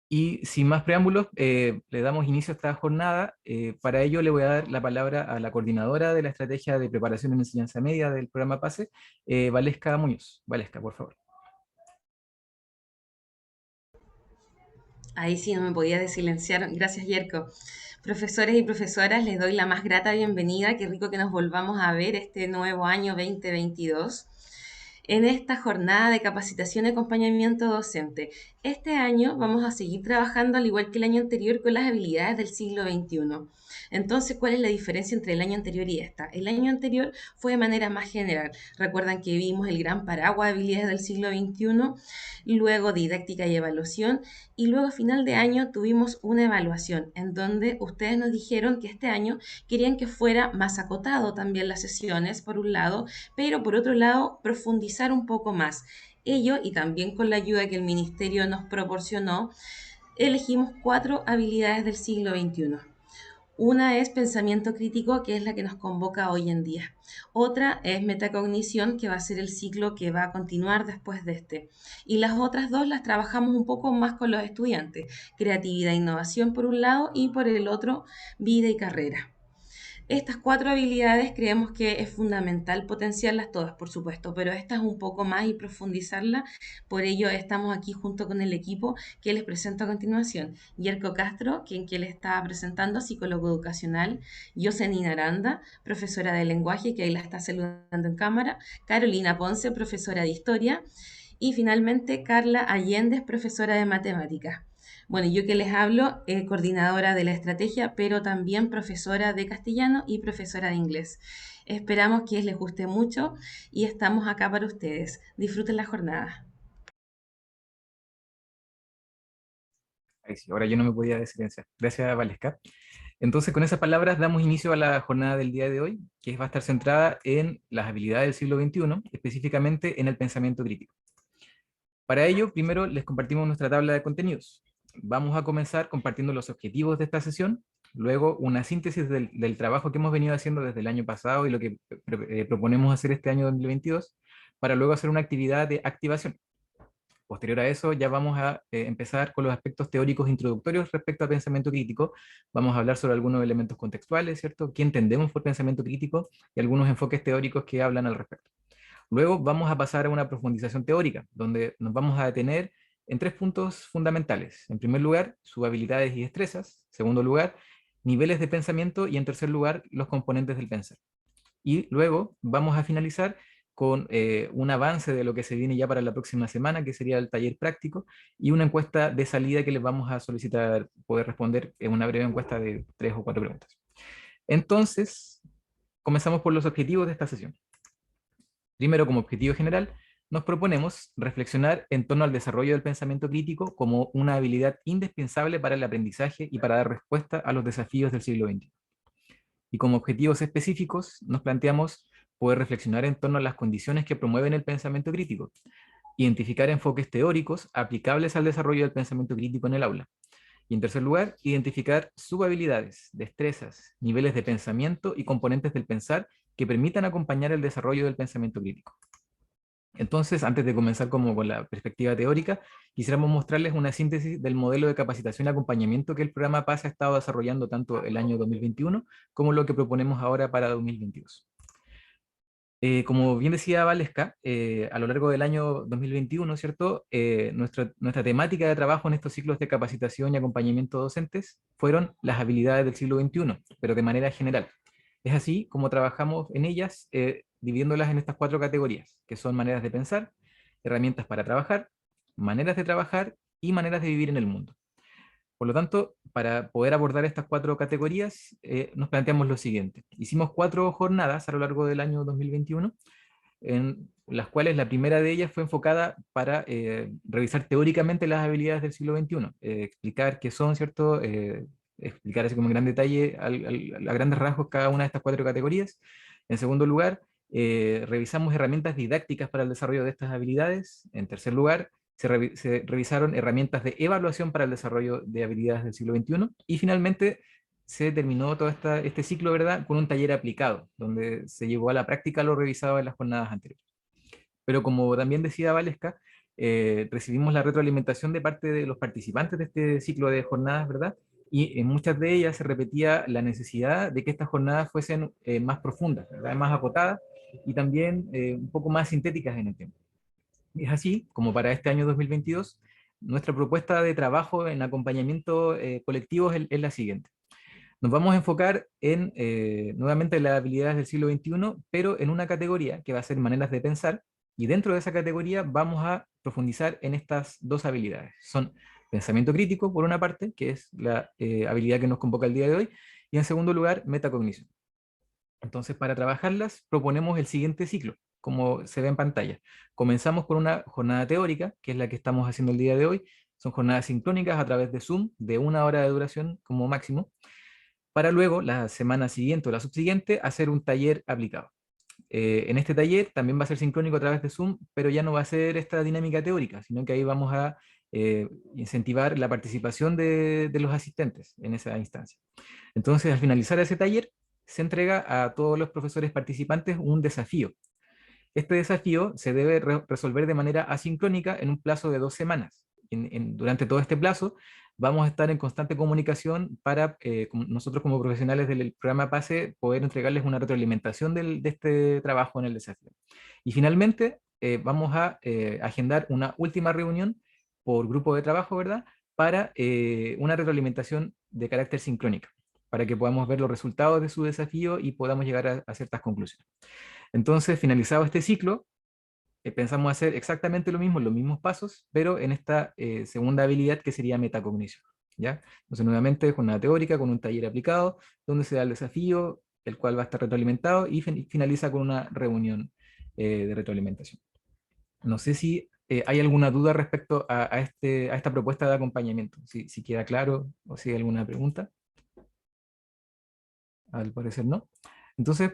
Y sin más preámbulos, le damos inicio a esta jornada. Para ello le voy a dar la palabra a la coordinadora de la estrategia de preparación en enseñanza media del programa PASE, Valesca Muñoz. Valesca, por favor. Ahí sí no me podía desilenciar. Gracias, Yerko. Profesores y profesoras, les doy la más grata bienvenida. Qué rico que nos volvamos a ver este nuevo año 2022 en esta jornada de capacitación y acompañamiento docente. Este año vamos a seguir trabajando, al igual que el año anterior, con las habilidades del siglo XXI. Entonces, ¿cuál es la diferencia entre el año anterior y esta? El año anterior fue de manera más general. Recuerdan que vimos el gran paraguas de habilidades del siglo XXI, luego didáctica y evaluación, y luego a final de año tuvimos una evaluación en donde ustedes nos dijeron que este año querían que fuera más acotado también las sesiones, por un lado, pero por otro lado profundizar un poco más. Ello, y también con la ayuda que el ministerio nos proporcionó, elegimos 4 habilidades del siglo XXI. Una es pensamiento crítico, que es la que nos convoca hoy en día. Otra es metacognición, que va a ser el ciclo que va a continuar después de este. Y las otras dos las trabajamos un poco más con los estudiantes. Creatividad e innovación por un lado y por el otro vida y carrera. Estas 4 habilidades creemos que es fundamental potenciarlas todas, por supuesto, pero esta es un poco más y profundizarla. Por ello estamos aquí junto con el equipo que les presento a continuación. Yerko Castro, quien le está presentando, psicólogo educacional. Yosenina Aranda, profesora de lenguaje, que ahí la está saludando en cámara. Carolina Ponce, profesora de historia. Y finalmente Carla Allende, profesora de matemáticas. Bueno, yo que les hablo, coordinadora de la estrategia, pero también profesora de castellano y profesora de inglés. Esperamos que les guste mucho y estamos acá para ustedes. Disfruten la jornada. Ahí sí, ahora yo no me podía desilenciar. Gracias, Valesca. Entonces, con esas palabras damos inicio a la jornada del día de hoy, que va a estar centrada en las habilidades del siglo XXI, específicamente en el pensamiento crítico. Para ello, primero les compartimos nuestra tabla de contenidos. Vamos a comenzar compartiendo los objetivos de esta sesión, luego una síntesis del trabajo que hemos venido haciendo desde el año pasado y lo que proponemos hacer este año 2022, para luego hacer una actividad de activación. Posterior a eso, ya vamos a empezar con los aspectos teóricos introductorios respecto al pensamiento crítico. Vamos a hablar sobre algunos elementos contextuales, ¿cierto? ¿Qué entendemos por pensamiento crítico? Y algunos enfoques teóricos que hablan al respecto. Luego vamos a pasar a una profundización teórica, donde nos vamos a detener en 3 puntos fundamentales. En primer lugar, sus habilidades y destrezas. En segundo lugar, niveles de pensamiento. Y en tercer lugar, los componentes del pensar. Y luego vamos a finalizar con un avance de lo que se viene ya para la próxima semana, que sería el taller práctico, y una encuesta de salida que les vamos a solicitar poder responder en una breve encuesta de 3 o 4 preguntas. Entonces, comenzamos por los objetivos de esta sesión. Primero, como objetivo general, nos proponemos reflexionar en torno al desarrollo del pensamiento crítico como una habilidad indispensable para el aprendizaje y para dar respuesta a los desafíos del siglo XXI. Y como objetivos específicos, nos planteamos poder reflexionar en torno a las condiciones que promueven el pensamiento crítico, identificar enfoques teóricos aplicables al desarrollo del pensamiento crítico en el aula. Y en tercer lugar, identificar subhabilidades, destrezas, niveles de pensamiento y componentes del pensar que permitan acompañar el desarrollo del pensamiento crítico. Entonces, antes de comenzar como con la perspectiva teórica, quisiéramos mostrarles una síntesis del modelo de capacitación y acompañamiento que el programa PASE ha estado desarrollando tanto el año 2021 como lo que proponemos ahora para 2022. Como bien decía Valesca, a lo largo del año 2021, ¿cierto? Nuestra temática de trabajo en estos ciclos de capacitación y acompañamiento docentes fueron las habilidades del siglo XXI, pero de manera general. Es así como trabajamos en ellas, dividiéndolas en estas 4 categorías, que son maneras de pensar, herramientas para trabajar, maneras de trabajar y maneras de vivir en el mundo. Por lo tanto, para poder abordar estas 4 categorías, nos planteamos lo siguiente. Hicimos 4 jornadas a lo largo del año 2021, en las cuales la primera de ellas fue enfocada para revisar teóricamente las habilidades del siglo XXI, explicar qué son, ¿cierto? Explicar así como en gran detalle, a grandes rasgos, cada una de estas 4 categorías. En segundo lugar, revisamos herramientas didácticas para el desarrollo de estas habilidades. En tercer lugar, se revisaron herramientas de evaluación para el desarrollo de habilidades del siglo XXI. Y finalmente, se terminó todo este ciclo, ¿verdad?, con un taller aplicado, donde se llevó a la práctica lo revisado en las jornadas anteriores. Pero como también decía Valesca, recibimos la retroalimentación de parte de los participantes de este ciclo de jornadas, ¿verdad? Y en muchas de ellas se repetía la necesidad de que estas jornadas fuesen más profundas, ¿verdad? Más acotadas y también un poco más sintéticas en el tiempo. Es así como para este año 2022, nuestra propuesta de trabajo en acompañamiento colectivo es la siguiente. Nos vamos a enfocar en, nuevamente, las habilidades del siglo XXI, pero en una categoría que va a ser maneras de pensar, y dentro de esa categoría vamos a profundizar en estas dos habilidades. Son pensamiento crítico, por una parte, que es la habilidad que nos convoca el día de hoy, y en segundo lugar, metacognición. Entonces, para trabajarlas, proponemos el siguiente ciclo, como se ve en pantalla. Comenzamos con una jornada teórica, que es la que estamos haciendo el día de hoy. Son jornadas sincrónicas a través de Zoom, de 1 hora de duración como máximo, para luego, la semana siguiente o la subsiguiente, hacer un taller aplicado. En este taller también va a ser sincrónico a través de Zoom, pero ya no va a ser esta dinámica teórica, sino que ahí vamos a incentivar la participación de los asistentes en esa instancia. Entonces, al finalizar ese taller, se entrega a todos los profesores participantes un desafío. Este desafío se debe resolver de manera asincrónica en un plazo de 2 semanas. Durante todo este plazo vamos a estar en constante comunicación para nosotros como profesionales del programa PASE poder entregarles una retroalimentación de este trabajo en el desafío. Y finalmente vamos a agendar una última reunión por grupo de trabajo, ¿verdad? Para una retroalimentación de carácter sincrónica, para que podamos ver los resultados de su desafío y podamos llegar a ciertas conclusiones. Entonces, finalizado este ciclo, pensamos hacer exactamente lo mismo, los mismos pasos, pero en esta segunda habilidad que sería metacognición, ¿ya? Entonces, nuevamente, jornada teórica con un taller aplicado, donde se da el desafío, el cual va a estar retroalimentado y finaliza con una reunión de retroalimentación. No sé si hay alguna duda respecto a esta propuesta de acompañamiento, si queda claro o si hay alguna pregunta. Al parecer no. Entonces,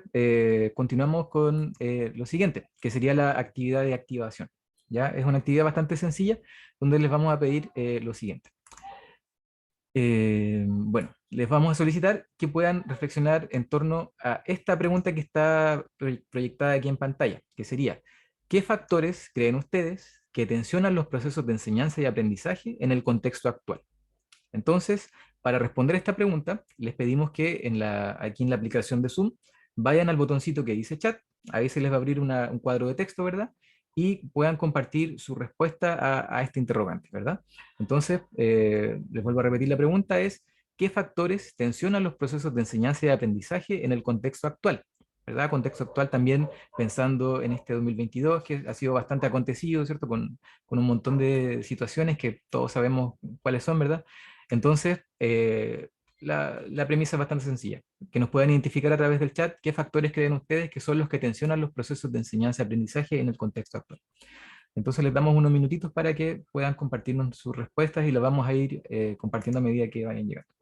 continuamos con lo siguiente, que sería la actividad de activación. ¿Ya? Es una actividad bastante sencilla, donde les vamos a pedir lo siguiente. Bueno, les vamos a solicitar que puedan reflexionar en torno a esta pregunta que está proyectada aquí en pantalla, que sería, ¿qué factores creen ustedes que tensionan los procesos de enseñanza y aprendizaje en el contexto actual? Entonces, para responder esta pregunta, les pedimos que aquí en la aplicación de Zoom vayan al botoncito que dice chat, ahí se les va a abrir un cuadro de texto, ¿verdad? Y puedan compartir su respuesta a este interrogante, ¿verdad? Entonces, les vuelvo a repetir la pregunta, es ¿qué factores tensionan los procesos de enseñanza y de aprendizaje en el contexto actual? ¿Verdad? Contexto actual también pensando en este 2022, que ha sido bastante acontecido, ¿cierto? Con un montón de situaciones que todos sabemos cuáles son, ¿verdad? Entonces, la premisa es bastante sencilla, que nos puedan identificar a través del chat qué factores creen ustedes que son los que tensionan los procesos de enseñanza y aprendizaje en el contexto actual. Entonces les damos unos minutitos para que puedan compartirnos sus respuestas y las vamos a ir compartiendo a medida que vayan llegando.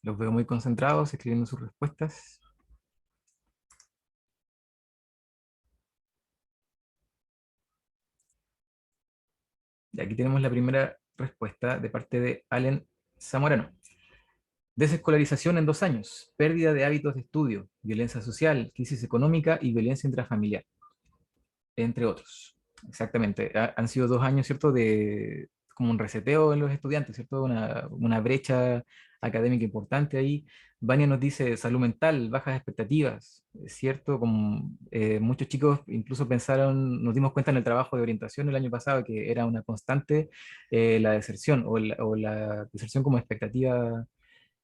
Los veo muy concentrados, escribiendo sus respuestas. Y aquí tenemos la primera respuesta de parte de Allen Zamorano. Desescolarización en 2 años, pérdida de hábitos de estudio, violencia social, crisis económica y violencia intrafamiliar, entre otros. Exactamente. Han sido 2 años, ¿cierto?, de como un reseteo en los estudiantes, ¿cierto? Una brecha académica importante ahí. Vania nos dice salud mental, bajas expectativas, es cierto, como muchos chicos incluso pensaron, nos dimos cuenta en el trabajo de orientación el año pasado que era una constante la deserción o la deserción como expectativa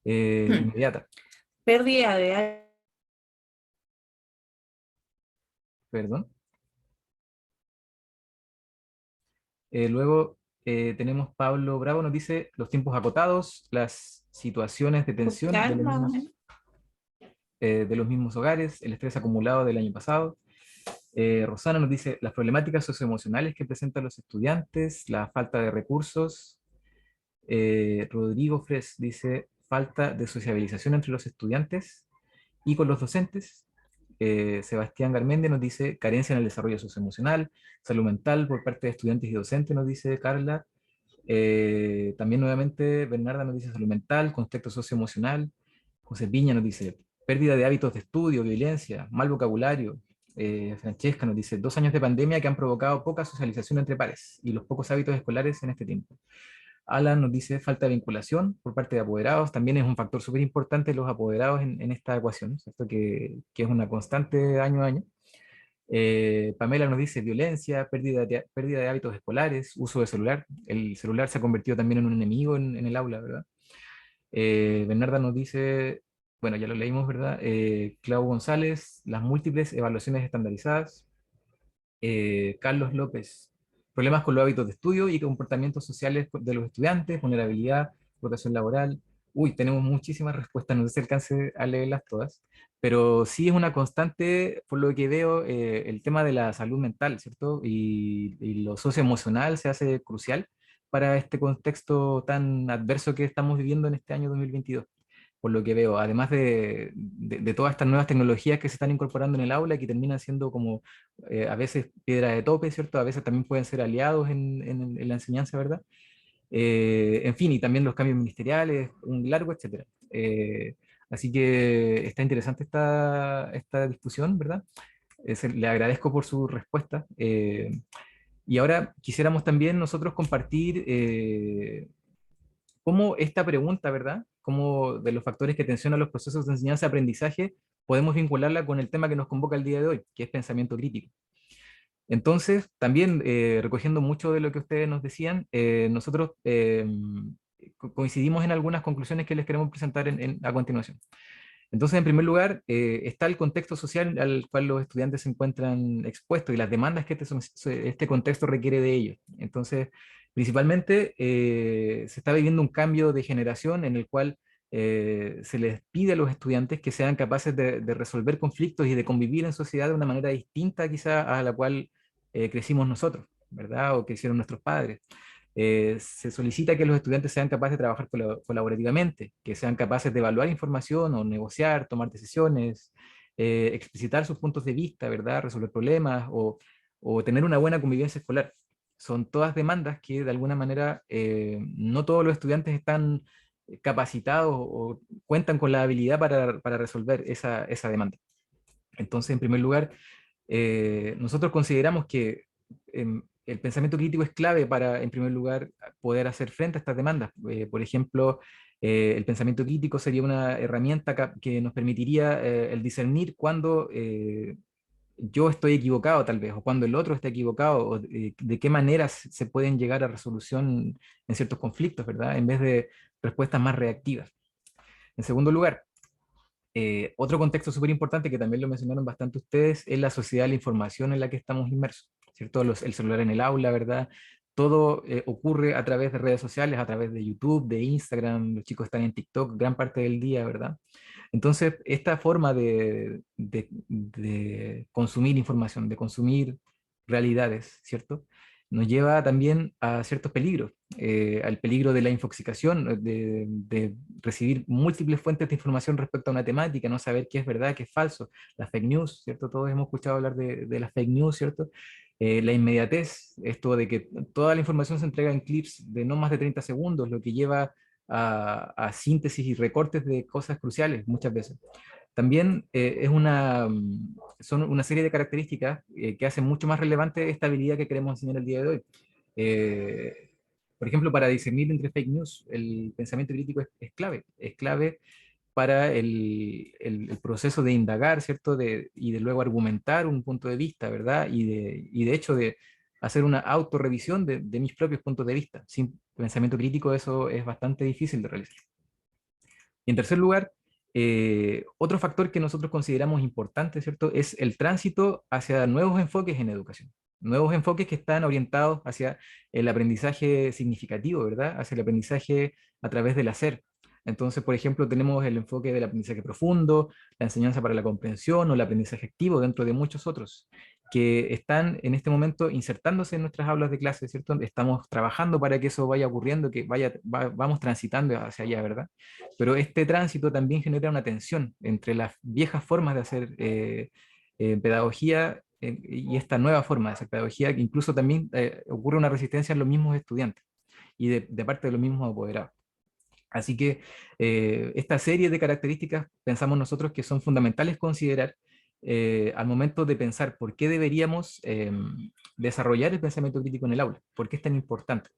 inmediata. Pérdida de... Perdón. Luego tenemos Pablo Bravo, nos dice los tiempos acotados, las situaciones de tensión de los mismos hogares, el estrés acumulado del año pasado. Rosana nos dice las problemáticas socioemocionales que presentan los estudiantes, la falta de recursos. Rodrigo Fres dice falta de sociabilización entre los estudiantes y con los docentes. Sebastián Garmendia nos dice carencia en el desarrollo socioemocional, salud mental por parte de estudiantes y docentes, nos dice Carla. También nuevamente Bernarda nos dice salud mental, contexto socioemocional. José Piña nos dice pérdida de hábitos de estudio, violencia, mal vocabulario. Francesca nos dice 2 años de pandemia que han provocado poca socialización entre pares y los pocos hábitos escolares en este tiempo. Alan nos dice falta de vinculación por parte de apoderados, también es un factor súper importante los apoderados en esta ecuación, ¿cierto? Que es una constante año a año. Pamela nos dice violencia, pérdida de hábitos escolares, uso de celular. El celular se ha convertido también en un enemigo en el aula, ¿verdad? Bernarda nos dice, bueno, ya lo leímos, ¿verdad? Clau González, las múltiples evaluaciones estandarizadas. Carlos López, problemas con los hábitos de estudio y comportamientos sociales de los estudiantes, vulnerabilidad, rotación laboral. Uy, tenemos muchísimas respuestas, no sé si alcance a leerlas todas, pero sí es una constante, por lo que veo, el tema de la salud mental, ¿cierto? Y lo socioemocional se hace crucial para este contexto tan adverso que estamos viviendo en este año 2022 por lo que veo, además de todas estas nuevas tecnologías que se están incorporando en el aula, que terminan siendo como a veces piedra de tope, ¿cierto? A veces también pueden ser aliados en la enseñanza, ¿verdad? En fin, y también los cambios ministeriales, un largo, etcétera. Así que está interesante esta discusión, ¿verdad? Le agradezco por su respuesta. Y ahora quisiéramos también nosotros compartir cómo esta pregunta, ¿verdad? Cómo de los factores que tensionan los procesos de enseñanza-aprendizaje podemos vincularla con el tema que nos convoca el día de hoy, que es pensamiento crítico. Entonces, también recogiendo mucho de lo que ustedes nos decían, nosotros coincidimos en algunas conclusiones que les queremos presentar a continuación. Entonces, en primer lugar, está el contexto social al cual los estudiantes se encuentran expuestos y las demandas que este contexto requiere de ellos. Entonces, principalmente, se está viviendo un cambio de generación en el cual se les pide a los estudiantes que sean capaces de resolver conflictos y de convivir en sociedad de una manera distinta quizá a la cual crecimos nosotros, ¿verdad? O que hicieron nuestros padres. Se solicita que los estudiantes sean capaces de trabajar colaborativamente, que sean capaces de evaluar información o negociar, tomar decisiones, explicitar sus puntos de vista, ¿verdad? Resolver problemas o tener una buena convivencia escolar. Son todas demandas que de alguna manera no todos los estudiantes están capacitados o cuentan con la habilidad para resolver esa demanda. Entonces, en primer lugar, nosotros consideramos que el pensamiento crítico es clave para, en primer lugar, poder hacer frente a estas demandas. Por ejemplo, el pensamiento crítico sería una herramienta que nos permitiría el discernir cuando yo estoy equivocado tal vez, o cuando el otro está equivocado, o de qué maneras se pueden llegar a resolución en ciertos conflictos, ¿verdad? En vez de respuestas más reactivas. En segundo lugar, otro contexto súper importante que también lo mencionaron bastante ustedes es la sociedad de la información en la que estamos inmersos, ¿cierto? El celular en el aula, ¿verdad? Todo ocurre a través de redes sociales, a través de YouTube, de Instagram, los chicos están en TikTok gran parte del día, ¿verdad? Entonces, esta forma de consumir información, de consumir realidades, ¿cierto? Nos lleva también a ciertos peligros, al peligro de la infoxicación, de recibir múltiples fuentes de información respecto a una temática, no saber qué es verdad, qué es falso, las fake news, ¿cierto? Todos hemos escuchado hablar de las fake news, ¿cierto? La inmediatez, esto de que toda la información se entrega en clips de no más de 30 segundos, lo que lleva a síntesis y recortes de cosas cruciales muchas veces. También son una serie de características que hacen mucho más relevante esta habilidad que queremos enseñar el día de hoy. Eh, por ejemplo, para discernir entre fake news, el pensamiento crítico es clave para el proceso de indagar, ¿cierto? Y de luego argumentar un punto de vista, ¿verdad? Y de hecho de hacer una autorrevisión de mis propios puntos de vista. Sin pensamiento crítico eso es bastante difícil de realizar. Y en tercer lugar, otro factor que nosotros consideramos importante, ¿cierto? Es el tránsito hacia nuevos enfoques en educación. Nuevos enfoques que están orientados hacia el aprendizaje significativo, ¿verdad? Hacia el aprendizaje a través del hacer. Entonces, por ejemplo, tenemos el enfoque del aprendizaje profundo, la enseñanza para la comprensión o el aprendizaje activo dentro de muchos otros. que están en este momento insertándose en nuestras aulas de clase, ¿cierto? Estamos trabajando para que eso vaya ocurriendo, que vamos transitando hacia allá, ¿verdad? Pero este tránsito también genera una tensión entre las viejas formas de hacer pedagogía y esta nueva forma de hacer pedagogía, que incluso también ocurre una resistencia en los mismos estudiantes y de parte de los mismos apoderados. Así que esta serie de características pensamos nosotros que son fundamentales considerar al momento de pensar por qué deberíamos desarrollar el pensamiento crítico en el aula, por qué es tan importante.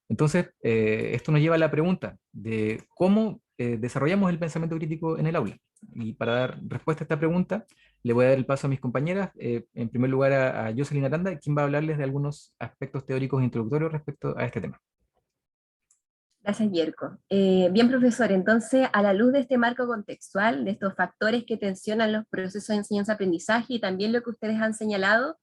Entonces, esto nos lleva a la pregunta de cómo desarrollamos el pensamiento crítico en el aula. Y para dar respuesta a esta pregunta, le voy a dar el paso a mis compañeras, en primer lugar a Jocelyn Aranda, quien va a hablarles de algunos aspectos teóricos introductorios respecto a este tema. Gracias, Yerko. Bien, profesor, entonces, a la luz de este marco contextual, de estos factores que tensionan los procesos de enseñanza-aprendizaje y también lo que ustedes han señalado,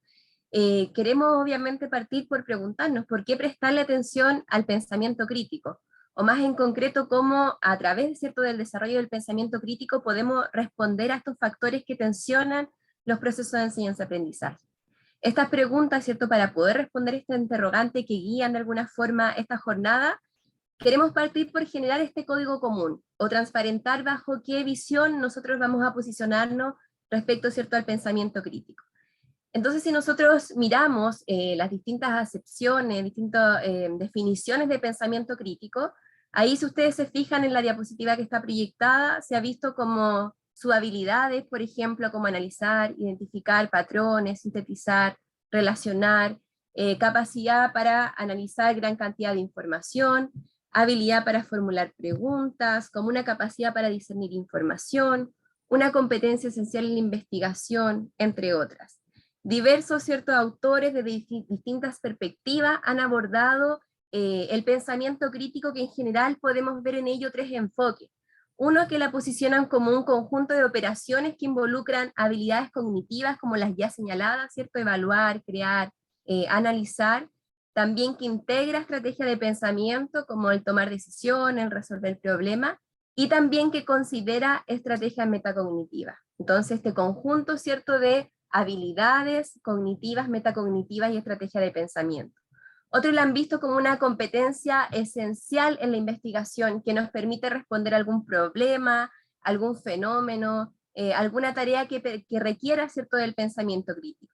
queremos obviamente partir por preguntarnos por qué prestarle atención al pensamiento crítico, o más en concreto, cómo a través, ¿cierto?, del desarrollo del pensamiento crítico podemos responder a estos factores que tensionan los procesos de enseñanza-aprendizaje. Estas preguntas, ¿cierto?, para poder responder este interrogante que guían de alguna forma esta jornada, queremos partir por generar este código común, o transparentar bajo qué visión nosotros vamos a posicionarnos respecto, ¿cierto?, al pensamiento crítico. Entonces, si nosotros miramos las distintas acepciones, distintas definiciones de pensamiento crítico, ahí si ustedes se fijan en la diapositiva que está proyectada, se ha visto como sus habilidades, por ejemplo, como analizar, identificar patrones, sintetizar, relacionar, capacidad para analizar gran cantidad de información, habilidad para formular preguntas, como una capacidad para discernir información, una competencia esencial en la investigación, entre otras. Diversos ciertos autores de distintas perspectivas han abordado el pensamiento crítico, que en general podemos ver en ello tres enfoques. Uno, que la posicionan como un conjunto de operaciones que involucran habilidades cognitivas como las ya señaladas, ¿cierto? Evaluar, crear, analizar. También que integra estrategias de pensamiento como el tomar decisiones, el resolver problemas, y también que considera estrategias metacognitivas. Entonces, este conjunto, ¿cierto?, de habilidades cognitivas, metacognitivas y estrategia de pensamiento. Otros la han visto como una competencia esencial en la investigación que nos permite responder a algún problema, algún fenómeno, alguna tarea que requiera, ¿cierto?, del pensamiento crítico.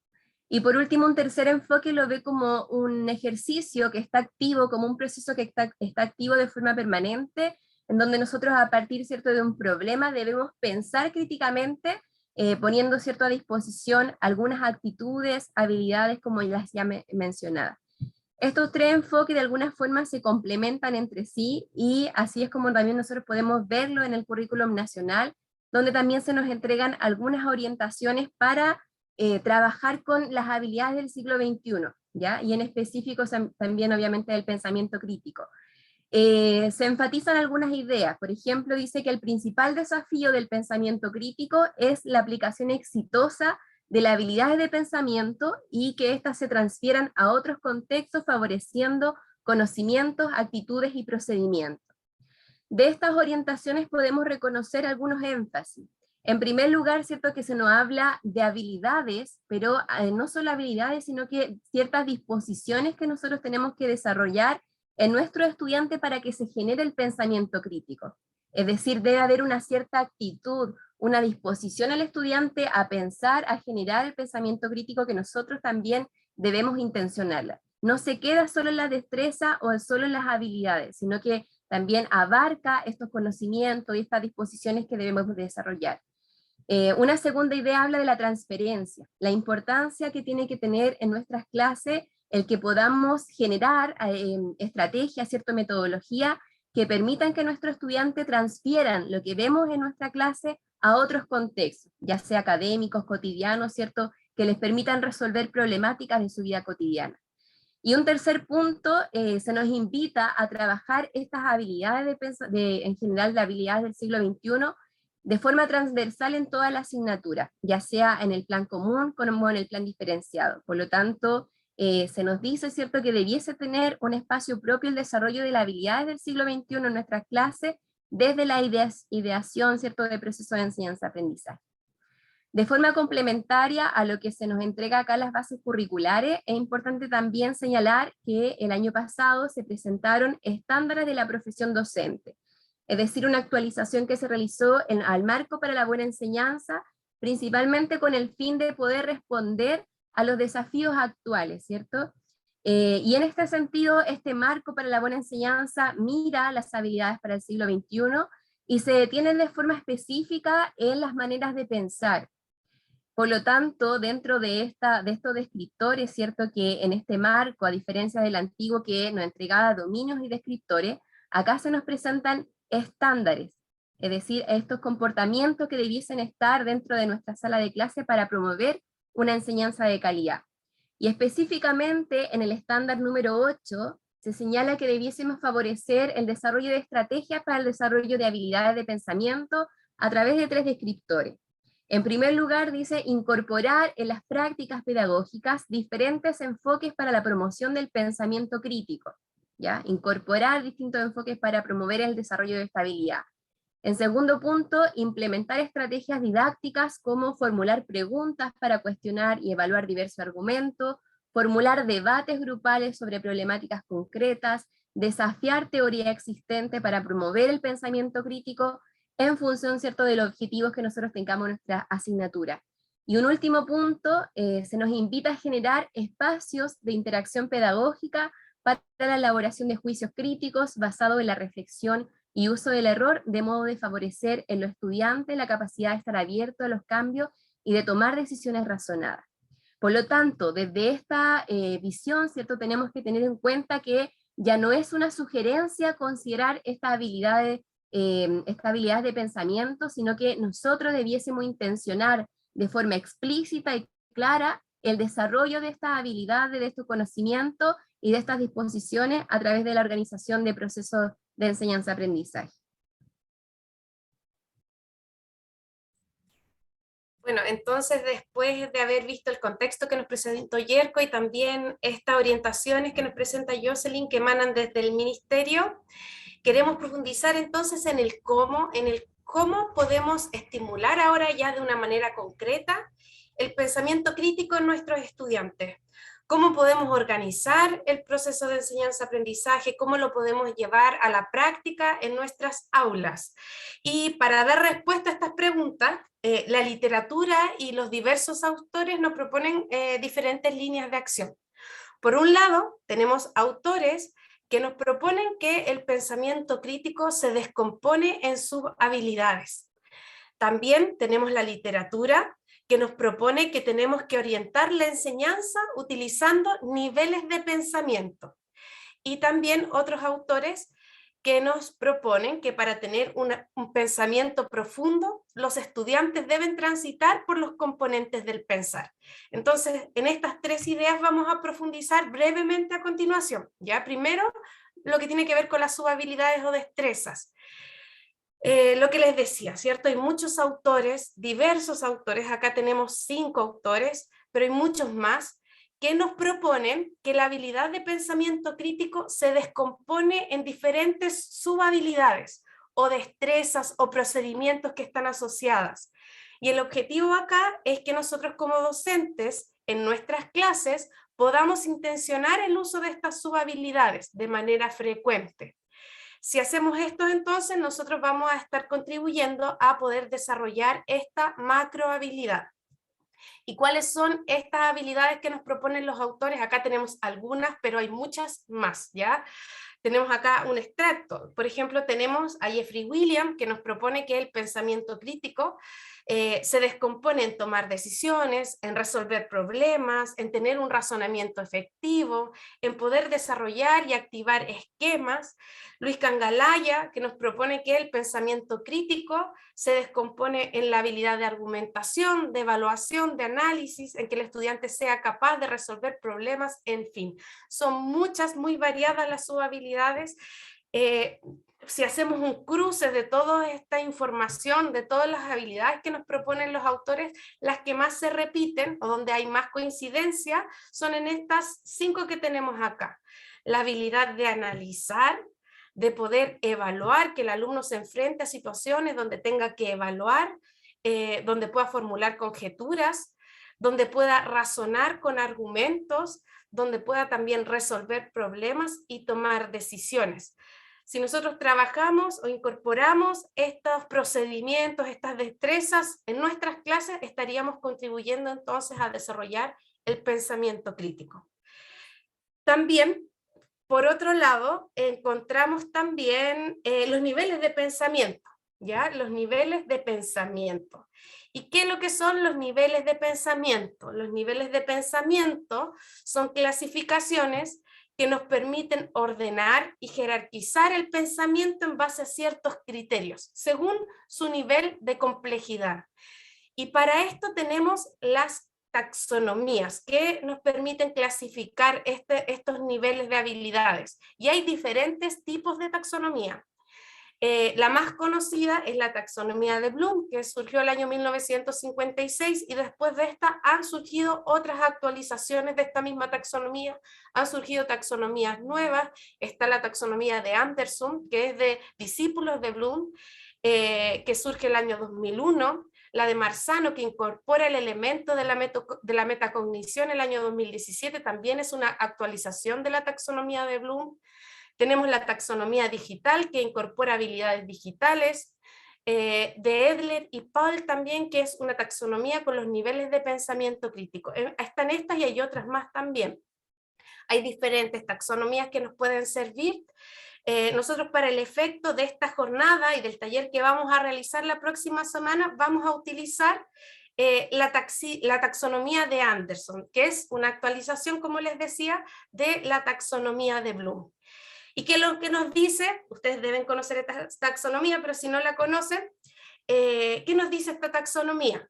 Y por último, un tercer enfoque lo ve como un ejercicio que está activo, como un proceso que está activo de forma permanente, en donde nosotros a partir, ¿cierto?, de un problema debemos pensar críticamente, poniendo, ¿cierto?, a disposición algunas actitudes, habilidades como las ya mencionadas. Estos tres enfoques de alguna forma se complementan entre sí, y así es como también nosotros podemos verlo en el currículum nacional, donde también se nos entregan algunas orientaciones para trabajar con las habilidades del siglo XXI, ¿ya? Y en específico también obviamente del pensamiento crítico. Se enfatizan algunas ideas. Por ejemplo, dice que el principal desafío del pensamiento crítico es la aplicación exitosa de las habilidades de pensamiento, y que éstas se transfieran a otros contextos favoreciendo conocimientos, actitudes y procedimientos. De estas orientaciones podemos reconocer algunos énfasis. En primer lugar, cierto que se nos habla de habilidades, pero no solo habilidades, sino que ciertas disposiciones que nosotros tenemos que desarrollar en nuestro estudiante para que se genere el pensamiento crítico. Es decir, debe haber una cierta actitud, una disposición al estudiante a pensar, a generar el pensamiento crítico que nosotros también debemos intencionarla. No se queda solo en la destreza o solo en las habilidades, sino que también abarca estos conocimientos y estas disposiciones que debemos desarrollar. Una segunda idea habla de la transferencia, la importancia que tiene que tener en nuestras clases el que podamos generar estrategias, cierta metodología, que permitan que nuestros estudiantes transfieran lo que vemos en nuestra clase a otros contextos, ya sea académicos, cotidianos, ¿cierto?, que les permitan resolver problemáticas de su vida cotidiana. Y un tercer punto, se nos invita a trabajar estas habilidades en general de habilidades del siglo XXI de forma transversal en toda la asignatura, ya sea en el plan común como en el plan diferenciado. Por lo tanto, se nos dice, ¿cierto?, que debiese tener un espacio propio el desarrollo de las habilidades del siglo XXI en nuestras clases, desde la ideación, ¿cierto?, de procesos de enseñanza-aprendizaje. De forma complementaria a lo que se nos entrega acá en las bases curriculares, es importante también señalar que el año pasado se presentaron estándares de la profesión docente, es decir, una actualización que se realizó al marco para la buena enseñanza, principalmente con el fin de poder responder a los desafíos actuales, ¿cierto? Y en este sentido, este marco para la buena enseñanza mira las habilidades para el siglo XXI y se detiene de forma específica en las maneras de pensar. Por lo tanto, dentro de estos descriptores, ¿cierto? Que en este marco, a diferencia del antiguo que nos entregaba dominios y descriptores, acá se nos presentan estándares, es decir, estos comportamientos que debiesen estar dentro de nuestra sala de clase para promover una enseñanza de calidad. Y específicamente en el estándar número 8 se señala que debiésemos favorecer el desarrollo de estrategias para el desarrollo de habilidades de pensamiento a través de 3 descriptores. En primer lugar, dice incorporar en las prácticas pedagógicas diferentes enfoques para la promoción del pensamiento crítico, ¿ya? Incorporar distintos enfoques para promover el desarrollo de esta habilidad. En segundo punto, implementar estrategias didácticas como formular preguntas para cuestionar y evaluar diversos argumentos, formular debates grupales sobre problemáticas concretas, desafiar teoría existente para promover el pensamiento crítico, en función, ¿cierto?, de los objetivos que nosotros tengamos en nuestra asignatura. Y un último punto, se nos invita a generar espacios de interacción pedagógica para la elaboración de juicios críticos basados en la reflexión y uso del error, de modo de favorecer en los estudiantes la capacidad de estar abierto a los cambios y de tomar decisiones razonadas. Por lo tanto, desde esta visión, ¿cierto?, tenemos que tener en cuenta que ya no es una sugerencia considerar estas habilidades de pensamiento, sino que nosotros debiésemos intencionar de forma explícita y clara el desarrollo de estas habilidades, de estos conocimientos y de estas disposiciones a través de la organización de procesos de enseñanza-aprendizaje. Bueno, entonces después de haber visto el contexto que nos presentó Yerko y también estas orientaciones que nos presenta Jocelyn que emanan desde el Ministerio, queremos profundizar entonces en el cómo podemos estimular ahora ya de una manera concreta el pensamiento crítico en nuestros estudiantes. ¿Cómo podemos organizar el proceso de enseñanza-aprendizaje? ¿Cómo lo podemos llevar a la práctica en nuestras aulas? Y para dar respuesta a estas preguntas, la literatura y los diversos autores nos proponen diferentes líneas de acción. Por un lado, tenemos autores que nos proponen que el pensamiento crítico se descompone en sus habilidades. También tenemos la literatura que nos propone que tenemos que orientar la enseñanza utilizando niveles de pensamiento. Y también otros autores que nos proponen que para tener un pensamiento profundo, los estudiantes deben transitar por los componentes del pensar. Entonces, en estas 3 ideas vamos a profundizar brevemente a continuación. Ya primero, lo que tiene que ver con las subhabilidades o destrezas. Lo que les decía, ¿cierto? Hay muchos autores, diversos autores, acá tenemos 5 autores, pero hay muchos más, que nos proponen que la habilidad de pensamiento crítico se descompone en diferentes subhabilidades, o destrezas, o procedimientos que están asociadas. Y el objetivo acá es que nosotros como docentes, en nuestras clases, podamos intencionar el uso de estas subhabilidades de manera frecuente. Si hacemos esto, entonces nosotros vamos a estar contribuyendo a poder desarrollar esta macrohabilidad. ¿Y cuáles son estas habilidades que nos proponen los autores? Acá tenemos algunas, pero hay muchas más, ¿ya? Tenemos acá un extracto. Por ejemplo, tenemos a Jeffrey Williams, que nos propone que el pensamiento crítico se descompone en tomar decisiones, en resolver problemas, en tener un razonamiento efectivo, en poder desarrollar y activar esquemas. Luis Cangalaya, que nos propone que el pensamiento crítico se descompone en la habilidad de argumentación, de evaluación, de análisis, en que el estudiante sea capaz de resolver problemas, en fin. Son muchas, muy variadas las subhabilidades. Si hacemos un cruce de toda esta información, de todas las habilidades que nos proponen los autores, las que más se repiten o donde hay más coincidencia son en estas 5 que tenemos acá. La habilidad de analizar, de poder evaluar, que el alumno se enfrente a situaciones donde tenga que evaluar, donde pueda formular conjeturas, donde pueda razonar con argumentos, donde pueda también resolver problemas y tomar decisiones. Si nosotros trabajamos o incorporamos estos procedimientos, estas destrezas en nuestras clases, estaríamos contribuyendo entonces a desarrollar el pensamiento crítico. También, por otro lado, encontramos también los niveles de pensamiento, ¿ya? Los niveles de pensamiento. ¿Y qué es lo que son los niveles de pensamiento? Los niveles de pensamiento son clasificaciones que nos permiten ordenar y jerarquizar el pensamiento en base a ciertos criterios, según su nivel de complejidad. Y para esto tenemos las taxonomías que nos permiten clasificar estos niveles de habilidades. Y hay diferentes tipos de taxonomía. La más conocida es la taxonomía de Bloom, que surgió el año 1956, y después de esta han surgido otras actualizaciones de esta misma taxonomía, han surgido taxonomías nuevas. Está la taxonomía de Anderson, que es de discípulos de Bloom, que surge el año 2001, la de Marzano, que incorpora el elemento de la metacognición el año 2017, también es una actualización de la taxonomía de Bloom. Tenemos la taxonomía digital, que incorpora habilidades digitales, de Edler y Paul también, que es una taxonomía con los niveles de pensamiento crítico. Están estas y hay otras más también. Hay diferentes taxonomías que nos pueden servir. Nosotros, para el efecto de esta jornada y del taller que vamos a realizar la próxima semana, vamos a utilizar la taxonomía de Anderson, que es una actualización, como les decía, de la taxonomía de Bloom. ¿Y qué es lo que nos dice? Ustedes deben conocer esta taxonomía, pero si no la conocen, ¿qué nos dice esta taxonomía?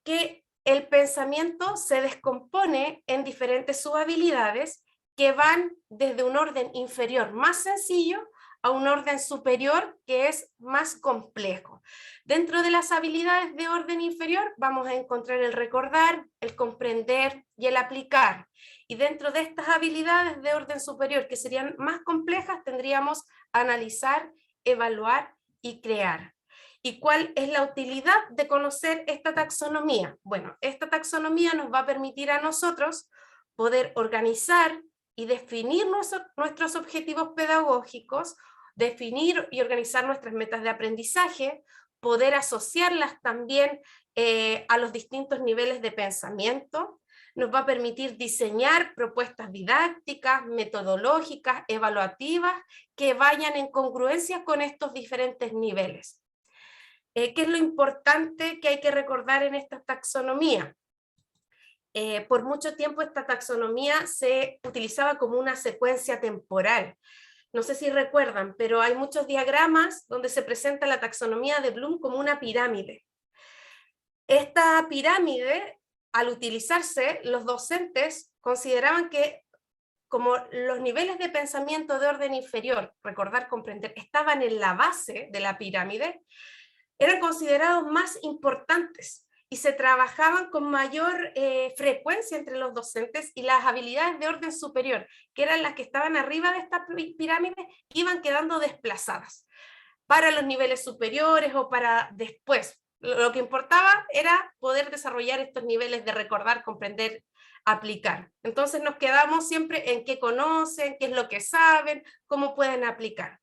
Que el pensamiento se descompone en diferentes subhabilidades que van desde un orden inferior más sencillo a un orden superior que es más complejo. Dentro de las habilidades de orden inferior vamos a encontrar el recordar, el comprender y el aplicar. Y dentro de estas habilidades de orden superior, que serían más complejas, tendríamos analizar, evaluar y crear. ¿Y cuál es la utilidad de conocer esta taxonomía? Bueno, esta taxonomía nos va a permitir a nosotros poder organizar y definir nuestros objetivos pedagógicos, definir y organizar nuestras metas de aprendizaje, poder asociarlas también a los distintos niveles de pensamiento. Nos va a permitir diseñar propuestas didácticas, metodológicas, evaluativas, que vayan en congruencia con estos diferentes niveles. ¿Qué es lo importante que hay que recordar en esta taxonomía? Por mucho tiempo esta taxonomía se utilizaba como una secuencia temporal. No sé si recuerdan, pero hay muchos diagramas donde se presenta la taxonomía de Bloom como una pirámide. Esta pirámide, al utilizarse, los docentes consideraban que como los niveles de pensamiento de orden inferior, recordar, comprender, estaban en la base de la pirámide, eran considerados más importantes y se trabajaban con mayor frecuencia entre los docentes, y las habilidades de orden superior, que eran las que estaban arriba de esta pirámide, iban quedando desplazadas para los niveles superiores o para después. Lo que importaba era poder desarrollar estos niveles de recordar, comprender, aplicar. Entonces nos quedamos siempre en qué conocen, qué es lo que saben, cómo pueden aplicar.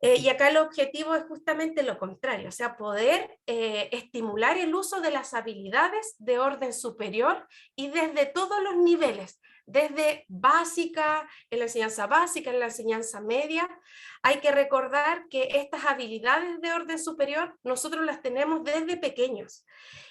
Y acá el objetivo es justamente lo contrario, o sea, poder estimular el uso de las habilidades de orden superior y desde todos los niveles, desde básica, en la enseñanza básica, en la enseñanza media. Hay que recordar que estas habilidades de orden superior nosotros las tenemos desde pequeños.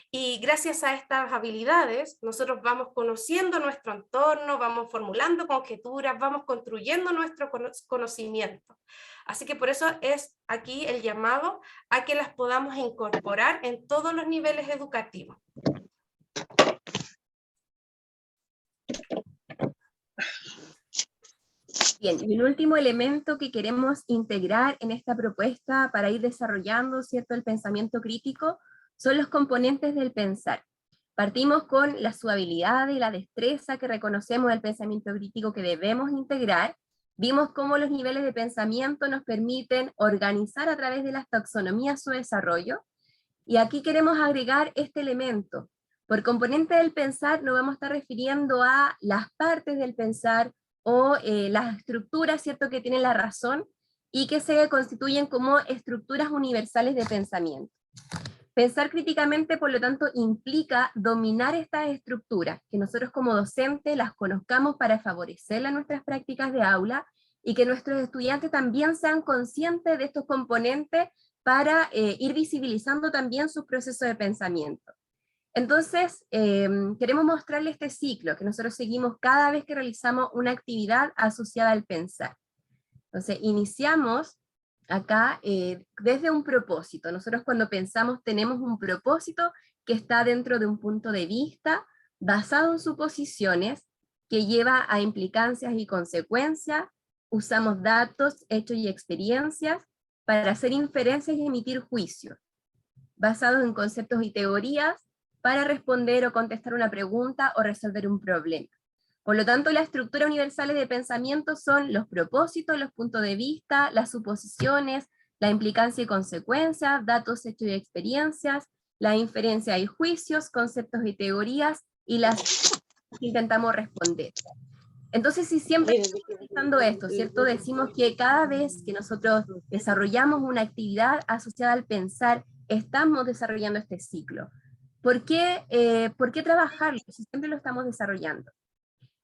Y gracias a estas habilidades, nosotros vamos conociendo nuestro entorno, vamos formulando conjeturas, vamos construyendo nuestro conocimiento. Así que por eso es aquí el llamado a que las podamos incorporar en todos los niveles educativos. Bien, y el último elemento que queremos integrar en esta propuesta para ir desarrollando, ¿cierto?, el pensamiento crítico, son los componentes del pensar. Partimos con la suabilidad y la destreza que reconocemos del pensamiento crítico que debemos integrar. Vimos cómo los niveles de pensamiento nos permiten organizar a través de las taxonomías su desarrollo, Y aquí queremos agregar este elemento. Por componente del pensar nos vamos a estar refiriendo a las partes del pensar o las estructuras, ¿cierto?, que tienen la razón y que se constituyen como estructuras universales de pensamiento. Pensar críticamente, por lo tanto, implica dominar estas estructuras, que nosotros como docentes las conozcamos para favorecerlas en nuestras prácticas de aula, y que nuestros estudiantes también sean conscientes de estos componentes para ir visibilizando también sus procesos de pensamiento. Entonces, queremos mostrarles este ciclo que nosotros seguimos cada vez que realizamos una actividad asociada al pensar. Entonces, iniciamos acá desde un propósito. Nosotros cuando pensamos tenemos un propósito que está dentro de un punto de vista basado en suposiciones que lleva a implicancias y consecuencias. Usamos datos, hechos y experiencias para hacer inferencias y emitir juicios, basados en conceptos y teorías para responder o contestar una pregunta o resolver un problema. Por lo tanto, las estructuras universales de pensamiento son los propósitos, los puntos de vista, las suposiciones, la implicancia y consecuencias, datos, hechos y experiencias, la inferencia y juicios, conceptos y teorías, y las que intentamos responder. Entonces, si siempre estamos utilizando esto, ¿cierto? Decimos que cada vez que nosotros desarrollamos una actividad asociada al pensar, estamos desarrollando este ciclo. ¿Por qué trabajarlo si siempre lo estamos desarrollando?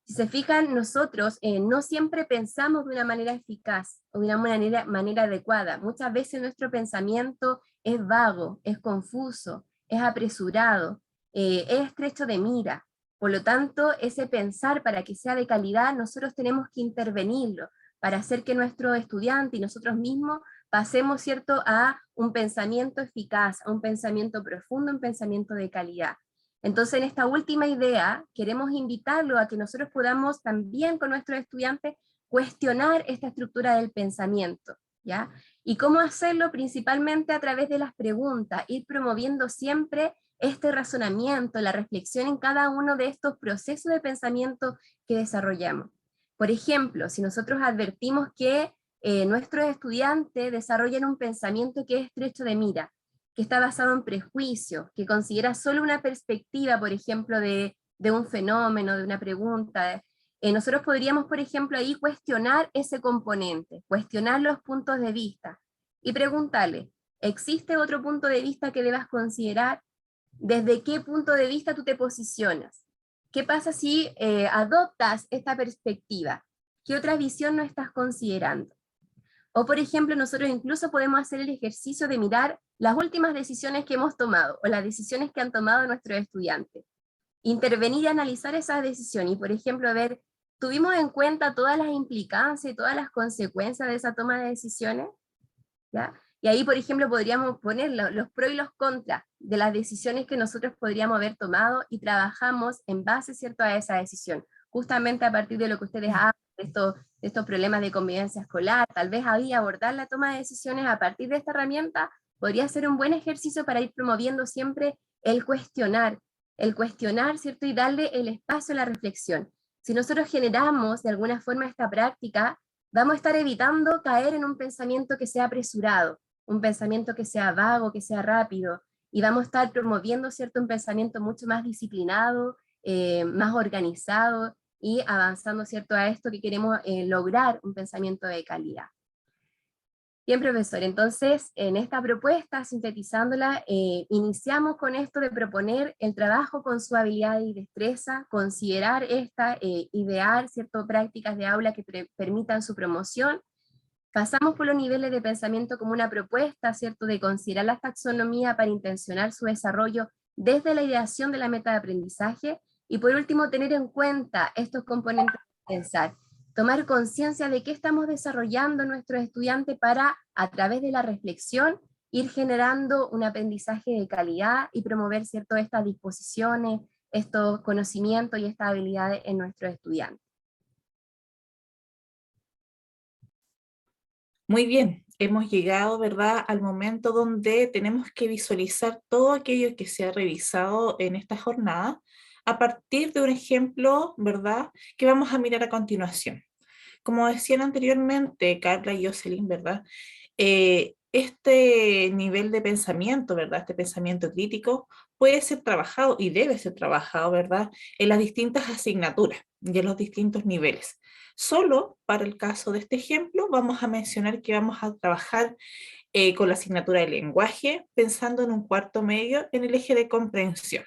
Si se fijan, nosotros no siempre pensamos de una manera eficaz o de una manera adecuada. Muchas veces nuestro pensamiento es vago, es confuso, es apresurado, es estrecho de mira. Por lo tanto, ese pensar, para que sea de calidad, nosotros tenemos que intervenirlo para hacer que nuestro estudiante y nosotros mismos pasemos, ¿cierto?, a un pensamiento eficaz, a un pensamiento profundo, un pensamiento de calidad. Entonces, en esta última idea, queremos invitarlo a que nosotros podamos también con nuestros estudiantes cuestionar esta estructura del pensamiento, ¿ya? ¿Y cómo hacerlo? Principalmente a través de las preguntas, ir promoviendo siempre este razonamiento, la reflexión en cada uno de estos procesos de pensamiento que desarrollamos. Por ejemplo, si nosotros advertimos que nuestros estudiantes desarrollan un pensamiento que es estrecho de mira, que está basado en prejuicios, que considera solo una perspectiva, por ejemplo, de un fenómeno, de una pregunta, nosotros podríamos, por ejemplo, ahí cuestionar ese componente, cuestionar los puntos de vista, y preguntarle, ¿existe otro punto de vista que debas considerar? ¿Desde qué punto de vista tú te posicionas? ¿Qué pasa si adoptas esta perspectiva? ¿Qué otra visión no estás considerando? O, por ejemplo, nosotros incluso podemos hacer el ejercicio de mirar las últimas decisiones que hemos tomado, o las decisiones que han tomado nuestros estudiantes. Intervenir y analizar esas decisiones, y, por ejemplo, ver, ¿tuvimos en cuenta todas las implicancias y todas las consecuencias de esa toma de decisiones? ¿Ya? Y ahí, por ejemplo, podríamos poner los pros y los contras de las decisiones que nosotros podríamos haber tomado, y trabajamos en base, ¿cierto?, a esa decisión, justamente a partir de lo que ustedes hablan, de estos problemas de convivencia escolar. Tal vez ahí abordar la toma de decisiones a partir de esta herramienta podría ser un buen ejercicio para ir promoviendo siempre el cuestionar, ¿cierto?, y darle el espacio a la reflexión. Si nosotros generamos de alguna forma esta práctica, vamos a estar evitando caer en un pensamiento que sea apresurado, un pensamiento que sea vago, que sea rápido, y vamos a estar promoviendo, ¿cierto?, un pensamiento mucho más disciplinado, más organizado, y avanzando, ¿cierto?, a esto que queremos lograr, un pensamiento de calidad. Bien, profesor, entonces en esta propuesta, sintetizándola, iniciamos con esto de proponer el trabajo con su habilidad y destreza, considerar idear, ¿cierto?, prácticas de aula que permitan su promoción. Pasamos por los niveles de pensamiento como una propuesta, ¿cierto?, de considerar la taxonomía para intencionar su desarrollo desde la ideación de la meta de aprendizaje, y por último tener en cuenta estos componentes de pensar, tomar conciencia de qué estamos desarrollando nuestros estudiantes para, a través de la reflexión, ir generando un aprendizaje de calidad y promover, ¿cierto?, estas disposiciones, estos conocimientos y estas habilidades en nuestros estudiantes. Muy bien, hemos llegado, ¿verdad?, al momento donde tenemos que visualizar todo aquello que se ha revisado en esta jornada a partir de un ejemplo, ¿verdad?, que vamos a mirar a continuación. Como decían anteriormente Carla y Jocelyn, ¿verdad?, este nivel de pensamiento, ¿verdad? Este pensamiento crítico puede ser trabajado y debe ser trabajado, ¿verdad? En las distintas asignaturas y en los distintos niveles. Solo para el caso de este ejemplo vamos a mencionar que vamos a trabajar con la asignatura de lenguaje, pensando en un cuarto medio en el eje de comprensión.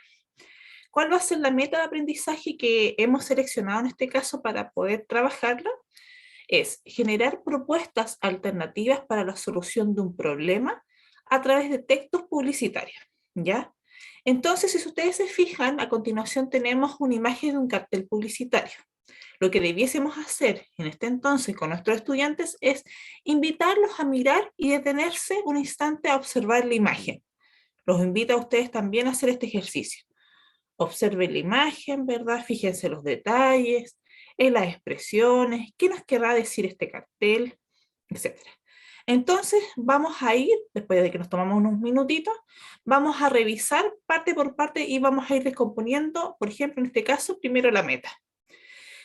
¿Cuál va a ser la meta de aprendizaje que hemos seleccionado en este caso para poder trabajarla? Es generar propuestas alternativas para la solución de un problema a través de textos publicitarios, ¿ya? Entonces, si ustedes se fijan, a continuación tenemos una imagen de un cartel publicitario. Lo que debiésemos hacer en este entonces con nuestros estudiantes es invitarlos a mirar y detenerse un instante a observar la imagen. Los invito a ustedes también a hacer este ejercicio. Observen la imagen, ¿verdad? Fíjense los detalles, en las expresiones, qué nos querrá decir este cartel, etcétera. Entonces vamos a ir, después de que nos tomamos unos minutitos, vamos a revisar parte por parte y vamos a ir descomponiendo, por ejemplo, en este caso, primero la meta.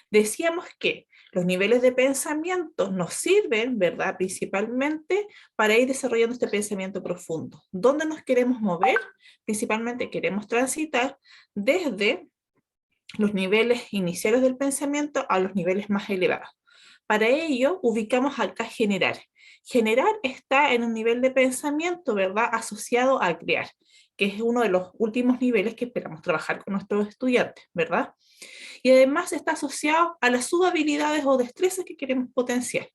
Decíamos que los niveles de pensamiento nos sirven, ¿verdad? Principalmente para ir desarrollando este pensamiento profundo. ¿Dónde nos queremos mover? Principalmente queremos transitar desde los niveles iniciales del pensamiento a los niveles más elevados. Para ello, ubicamos acá generar. Generar está en un nivel de pensamiento, ¿verdad? Asociado a crear, que es uno de los últimos niveles que esperamos trabajar con nuestros estudiantes, ¿verdad? Y además está asociado a las subhabilidades o destrezas que queremos potenciar.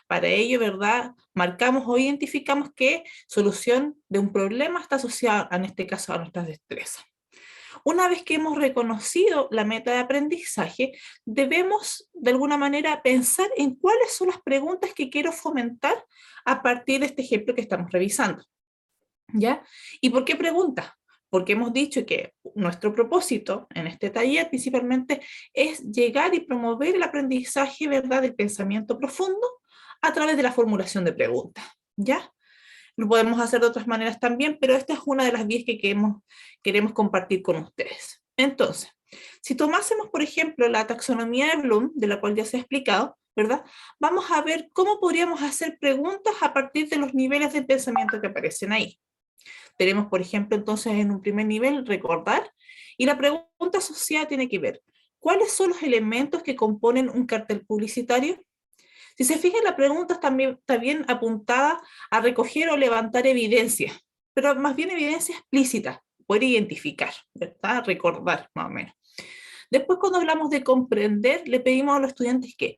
Para ello, ¿verdad? Marcamos o identificamos que solución de un problema está asociada, en este caso, a nuestras destrezas. Una vez que hemos reconocido la meta de aprendizaje, debemos de alguna manera pensar en cuáles son las preguntas que quiero fomentar a partir de este ejemplo que estamos revisando. ¿Ya? ¿Y por qué preguntas? Porque hemos dicho que nuestro propósito en este taller principalmente es llegar y promover el aprendizaje, ¿verdad?, del pensamiento profundo a través de la formulación de preguntas, ¿ya? Lo podemos hacer de otras maneras también, pero esta es una de las vías que queremos compartir con ustedes. Entonces, si tomásemos, por ejemplo, la taxonomía de Bloom, de la cual ya se ha explicado, ¿verdad? Vamos a ver cómo podríamos hacer preguntas a partir de los niveles de pensamiento que aparecen ahí. Tenemos, por ejemplo, entonces en un primer nivel, recordar, y la pregunta asociada tiene que ver, ¿cuáles son los elementos que componen un cartel publicitario? Si se fijan, la pregunta está bien apuntada a recoger o levantar evidencia, pero más bien evidencia explícita, poder identificar, ¿verdad? Recordar, más o menos. Después, cuando hablamos de comprender, le pedimos a los estudiantes que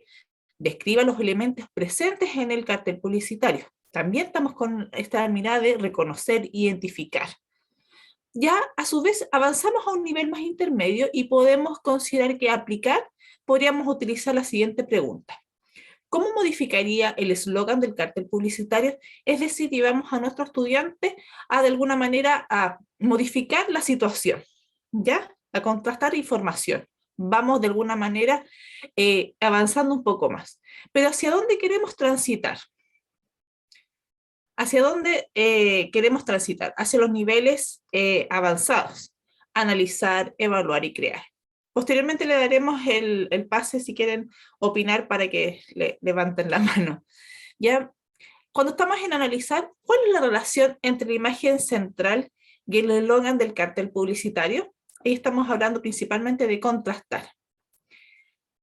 describan los elementos presentes en el cartel publicitario. También estamos con esta mirada de reconocer, identificar. Ya, a su vez, avanzamos a un nivel más intermedio y podemos considerar que aplicar, podríamos utilizar la siguiente pregunta. ¿Cómo modificaría el eslogan del cartel publicitario? Es decir, llevamos a nuestro estudiante a de alguna manera a modificar la situación, ¿ya? A contrastar información. Vamos de alguna manera avanzando un poco más. Pero ¿hacia dónde queremos transitar? ¿Hacia dónde queremos transitar? Hacia los niveles avanzados. Analizar, evaluar y crear. Posteriormente le daremos el pase si quieren opinar para que levanten la mano. ¿Ya? Cuando estamos en analizar, ¿cuál es la relación entre la imagen central y el eslogan del cartel publicitario? Ahí estamos hablando principalmente de contrastar.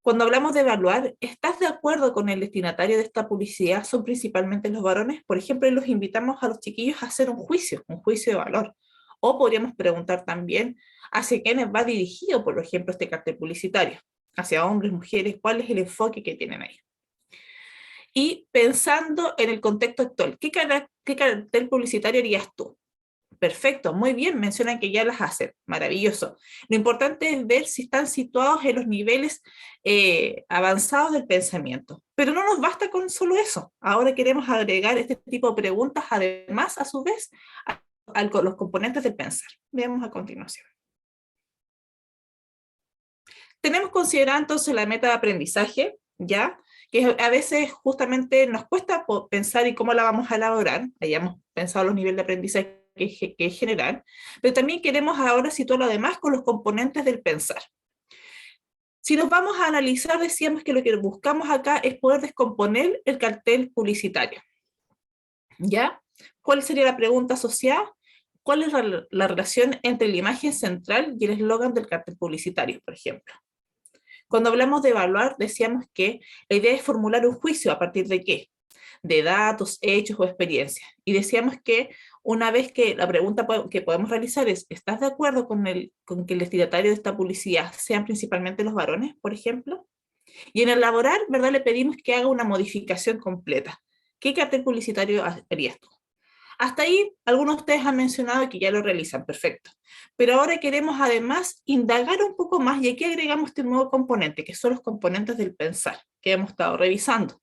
Cuando hablamos de evaluar, ¿estás de acuerdo con el destinatario de esta publicidad? Son principalmente los varones. Por ejemplo, los invitamos a los chiquillos a hacer un juicio de valor. O podríamos preguntar también hacia quiénes va dirigido, por ejemplo, este cartel publicitario. Hacia hombres, mujeres, ¿cuál es el enfoque que tienen ahí? Y pensando en el contexto actual, ¿qué cartel publicitario harías tú? Perfecto, muy bien, mencionan que ya las hacen, maravilloso. Lo importante es ver si están situados en los niveles avanzados del pensamiento. Pero no nos basta con solo eso. Ahora queremos agregar este tipo de preguntas, además, a su vez, a los componentes del pensar. Veamos a continuación. Tenemos considerado entonces la meta de aprendizaje, ¿ya? Que a veces justamente nos cuesta pensar y cómo la vamos a elaborar. Hayamos pensado los niveles de aprendizaje que es general, pero también queremos ahora situarlo además con los componentes del pensar. Si nos vamos a analizar, decíamos que lo que buscamos acá es poder descomponer el cartel publicitario. ¿Ya? ¿Cuál sería la pregunta asociada? ¿Cuál es la relación entre la imagen central y el eslogan del cartel publicitario, por ejemplo? Cuando hablamos de evaluar, decíamos que la idea es formular un juicio a partir de ¿qué? De datos, hechos o experiencias. Y decíamos que una vez que la pregunta que podemos realizar es, ¿estás de acuerdo con que el destinatario de esta publicidad sean principalmente los varones, por ejemplo? Y en elaborar, ¿verdad? Le pedimos que haga una modificación completa. ¿Qué cartel publicitario harías tú? Hasta ahí, algunos de ustedes han mencionado que ya lo realizan, perfecto. Pero ahora queremos además indagar un poco más y aquí agregamos este nuevo componente, que son los componentes del pensar, que hemos estado revisando.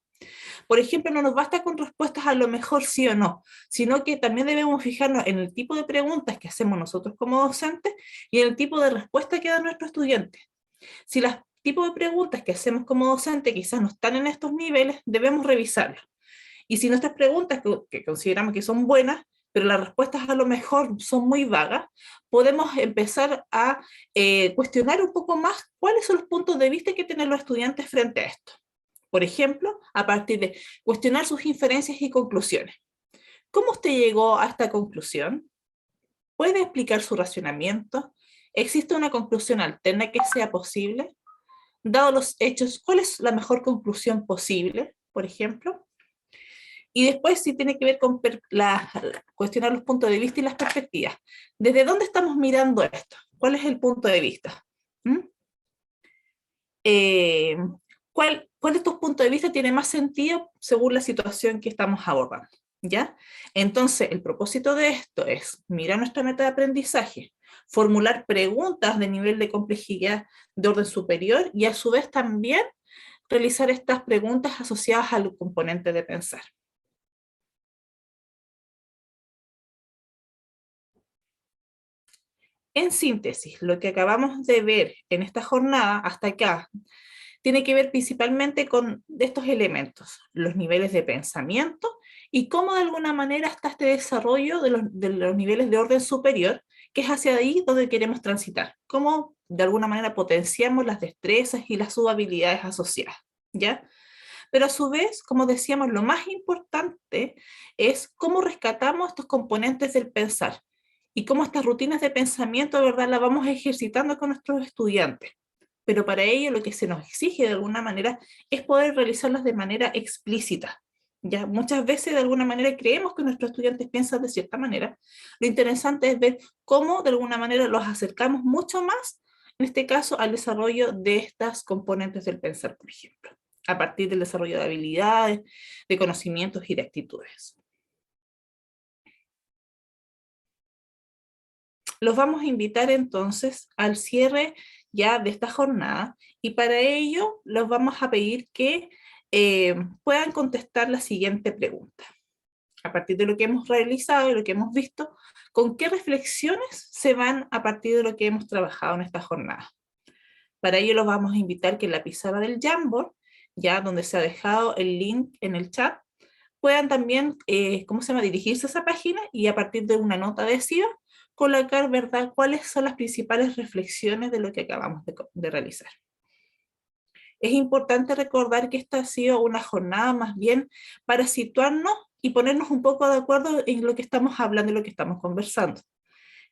Por ejemplo, no nos basta con respuestas a lo mejor sí o no, sino que también debemos fijarnos en el tipo de preguntas que hacemos nosotros como docentes y en el tipo de respuesta que dan nuestros estudiantes. Si los tipos de preguntas que hacemos como docentes quizás no están en estos niveles, debemos revisarlos. Y si nuestras preguntas, que consideramos que son buenas, pero las respuestas a lo mejor son muy vagas, podemos empezar a cuestionar un poco más cuáles son los puntos de vista que tienen los estudiantes frente a esto. Por ejemplo, a partir de cuestionar sus inferencias y conclusiones. ¿Cómo usted llegó a esta conclusión? ¿Puede explicar su racionamiento? ¿Existe una conclusión alterna que sea posible? Dado los hechos, ¿cuál es la mejor conclusión posible, por ejemplo? Y después sí tiene que ver con cuestionar los puntos de vista y las perspectivas. ¿Desde dónde estamos mirando esto? ¿Cuál es el punto de vista? ¿Cuál de estos puntos de vista tiene más sentido según la situación que estamos abordando? ¿Ya? Entonces, el propósito de esto es mirar nuestra meta de aprendizaje, formular preguntas de nivel de complejidad de orden superior y a su vez también realizar estas preguntas asociadas al componente de pensar. En síntesis, lo que acabamos de ver en esta jornada hasta acá tiene que ver principalmente con estos elementos, los niveles de pensamiento y cómo de alguna manera está este desarrollo de los niveles de orden superior, que es hacia ahí donde queremos transitar, cómo de alguna manera potenciamos las destrezas y las subhabilidades asociadas, ¿ya? Pero a su vez, como decíamos, lo más importante es cómo rescatamos estos componentes del pensar y cómo estas rutinas de pensamiento, de verdad, las vamos ejercitando con nuestros estudiantes. Pero para ello lo que se nos exige de alguna manera es poder realizarlas de manera explícita. Ya muchas veces de alguna manera creemos que nuestros estudiantes piensan de cierta manera. Lo interesante es ver cómo de alguna manera los acercamos mucho más, en este caso, al desarrollo de estas componentes del pensar, por ejemplo, a partir del desarrollo de habilidades, de conocimientos y de actitudes. Los vamos a invitar entonces al cierre ya de esta jornada y para ello los vamos a pedir que puedan contestar la siguiente pregunta. A partir de lo que hemos realizado y lo que hemos visto, ¿con qué reflexiones se van a partir de lo que hemos trabajado en esta jornada? Para ello los vamos a invitar que en la pizarra del Jamboard, ya donde se ha dejado el link en el chat, puedan también, dirigirse a esa página y a partir de una nota adhesiva, colocar, ¿verdad?, cuáles son las principales reflexiones de lo que acabamos de realizar. Es importante recordar que esta ha sido una jornada más bien para situarnos y ponernos un poco de acuerdo en lo que estamos hablando y lo que estamos conversando.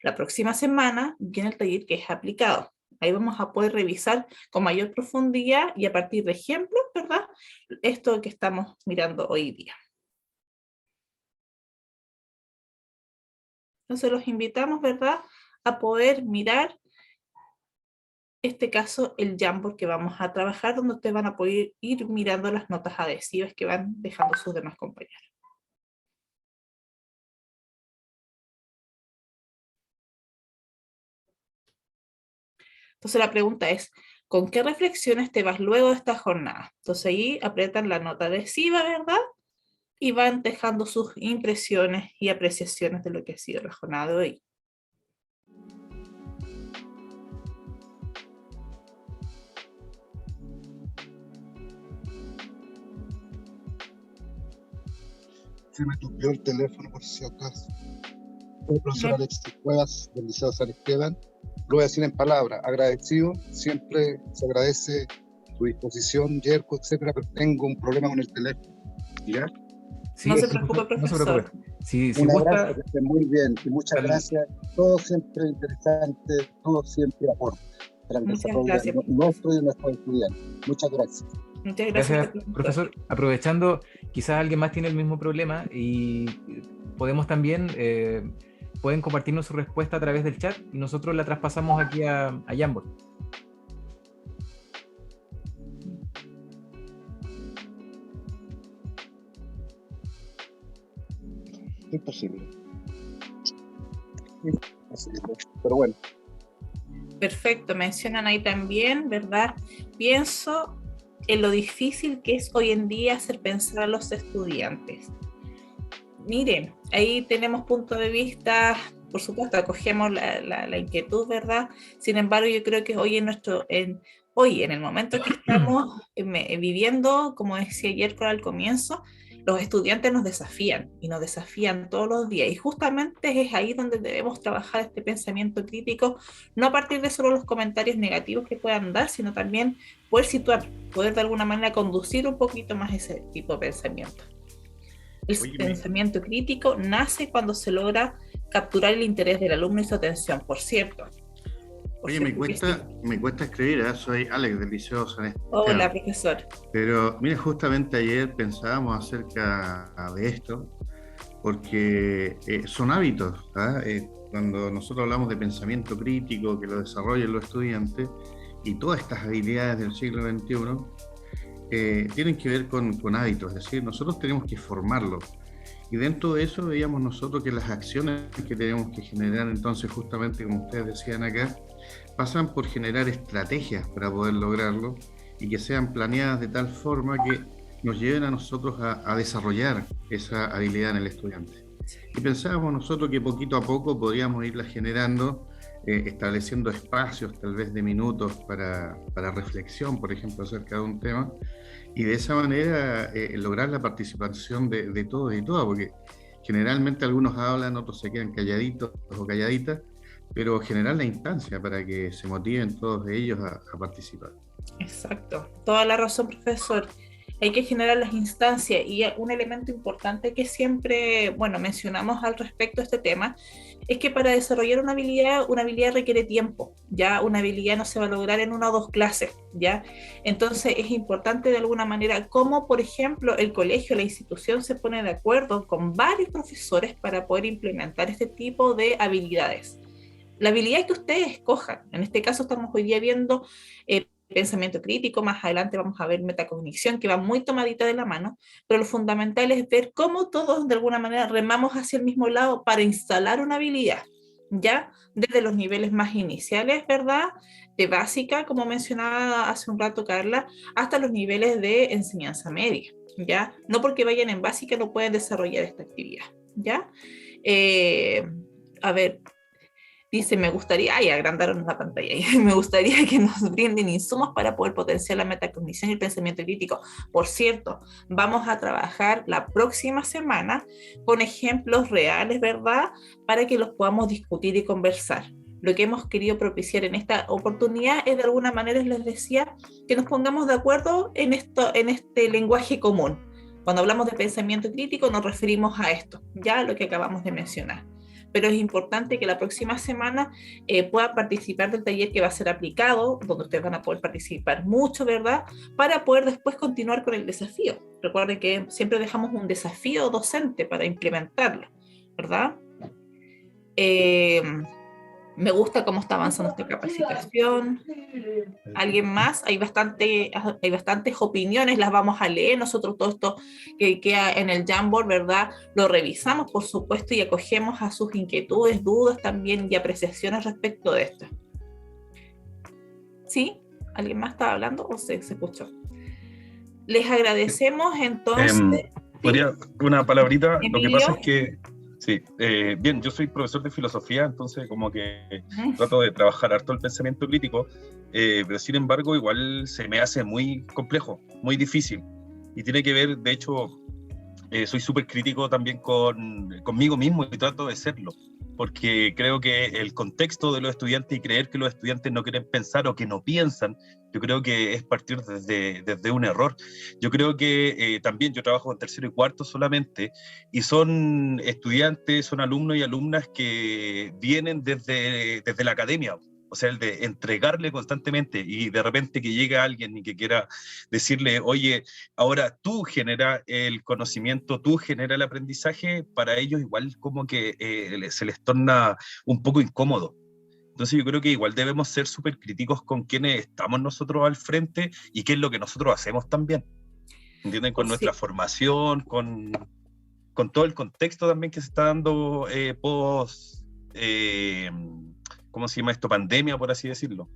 La próxima semana viene el taller que es aplicado. Ahí vamos a poder revisar con mayor profundidad y a partir de ejemplos, ¿verdad?, esto que estamos mirando hoy día. Entonces los invitamos, ¿verdad?, a poder mirar este caso, el Jamboard que vamos a trabajar, donde ustedes van a poder ir mirando las notas adhesivas que van dejando sus demás compañeros. Entonces la pregunta es, ¿con qué reflexiones te vas luego de esta jornada? Entonces ahí aprietan la nota adhesiva, ¿verdad? Y van dejando sus impresiones y apreciaciones de lo que ha sido la jornada de hoy. Se me topió el teléfono por si acaso. El profesor Alexis Cuevas del Liceo San Esteban. Lo voy a decir en palabras, agradecido, siempre se agradece tu disposición, Yerko, etcétera, pero tengo un problema con el teléfono. ¿Ya? Sí, no se preocupe, profesor. No se preocupe. Si Un gusta, abrazo, que estén muy bien y muchas gracias. Todo siempre interesante, todo siempre aporta para el Muchas desarrollo gracias. nuestro y de nuestros estudiantes. Muchas gracias. Muchas gracias, gracias, profesor. Aprovechando, quizás alguien más tiene el mismo problema y podemos también, pueden compartirnos su respuesta a través del chat y nosotros la traspasamos aquí a Jamboard. Imposible. Imposible. Pero bueno. Perfecto, mencionan ahí también, ¿verdad? Pienso en lo difícil que es hoy en día hacer pensar a los estudiantes. Miren, ahí tenemos punto de vista, por supuesto, acogemos la inquietud, ¿verdad? Sin embargo, yo creo que hoy en el momento que estamos viviendo, como decía ayer al comienzo, los estudiantes nos desafían y nos desafían todos los días, y justamente es ahí donde debemos trabajar este pensamiento crítico, no a partir de solo los comentarios negativos que puedan dar, sino también poder situar, poder de alguna manera conducir un poquito más ese tipo de pensamiento. El pensamiento crítico nace cuando se logra capturar el interés del alumno y su atención, por cierto. Oye, me cuesta escribir, ¿eh? Soy Alex del Liceo San Esteban. Hola, profesor. Pero mire, justamente ayer pensábamos acerca de esto, porque son hábitos, ¿eh? Cuando nosotros hablamos de pensamiento crítico, que lo desarrollan los estudiantes, y todas estas habilidades del siglo XXI, tienen que ver con hábitos, es decir, nosotros tenemos que formarlos. Y dentro de eso veíamos nosotros que las acciones que tenemos que generar, entonces justamente como ustedes decían acá, pasan por generar estrategias para poder lograrlo y que sean planeadas de tal forma que nos lleven a nosotros a desarrollar esa habilidad en el estudiante. Y pensábamos nosotros que poquito a poco podríamos irla generando, estableciendo espacios tal vez de minutos para reflexión, por ejemplo, acerca de un tema, y de esa manera lograr la participación de todos y todas, porque generalmente algunos hablan, otros se quedan calladitos o calladitas, pero generar la instancia para que se motiven todos ellos a participar. Exacto, toda la razón, profesor. Hay que generar las instancias, y un elemento importante que siempre, bueno, mencionamos al respecto de este tema, es que para desarrollar una habilidad requiere tiempo, ¿ya? Una habilidad no se va a lograr en 1 o 2 clases, ¿ya? Entonces es importante de alguna manera cómo, por ejemplo, el colegio, la institución se pone de acuerdo con varios profesores para poder implementar este tipo de habilidades. La habilidad que ustedes escojan, en este caso estamos hoy día viendo pensamiento crítico, más adelante vamos a ver metacognición, que va muy tomadita de la mano, pero lo fundamental es ver cómo todos de alguna manera remamos hacia el mismo lado para instalar una habilidad, ¿ya? Desde los niveles más iniciales, ¿verdad? De básica, como mencionaba hace un rato Carla, hasta los niveles de enseñanza media, ¿ya? No porque vayan en básica no pueden desarrollar esta actividad, ¿ya? A ver, dice, me gustaría, agrandaron la pantalla, me gustaría que nos brinden insumos para poder potenciar la metacognición y el pensamiento crítico. Por cierto, vamos a trabajar la próxima semana con ejemplos reales, ¿verdad? Para que los podamos discutir y conversar. Lo que hemos querido propiciar en esta oportunidad es, de alguna manera, les decía, que nos pongamos de acuerdo en este lenguaje común. Cuando hablamos de pensamiento crítico nos referimos a esto, ya lo que acabamos de mencionar. Pero es importante que la próxima semana puedan participar del taller que va a ser aplicado, donde ustedes van a poder participar mucho, ¿verdad? Para poder después continuar con el desafío. Recuerden que siempre dejamos un desafío docente para implementarlo, ¿verdad? Me gusta cómo está avanzando esta capacitación. ¿Alguien más? Hay bastantes opiniones, las vamos a leer. Nosotros todo esto que queda en el Jamboard, ¿verdad? Lo revisamos, por supuesto, y acogemos a sus inquietudes, dudas también y apreciaciones respecto de esto. ¿Sí? ¿Alguien más estaba hablando o se escuchó? Les agradecemos entonces. ¿Podría una palabrita? ¿Emilio? Lo que pasa es que sí, bien, yo soy profesor de filosofía, entonces como que trato de trabajar harto el pensamiento crítico, pero sin embargo igual se me hace muy complejo, muy difícil, y tiene que ver, de hecho, soy súper crítico también conmigo mismo y trato de serlo, porque creo que el contexto de los estudiantes y creer que los estudiantes no quieren pensar o que no piensan, yo creo que es partir desde un error. Yo creo que también yo trabajo en tercero y cuarto solamente, y son estudiantes, son alumnos y alumnas que vienen desde la academia. O sea, el de entregarle constantemente y de repente que llegue alguien y que quiera decirle, oye, ahora tú genera el conocimiento, tú genera el aprendizaje, para ellos igual como que se les torna un poco incómodo. Entonces yo creo que igual debemos ser súper críticos con quienes estamos nosotros al frente y qué es lo que nosotros hacemos también. ¿Entienden? Con nuestra formación, con todo el contexto también que se está dando post... ¿cómo se llama esto? Pandemia, por así decirlo.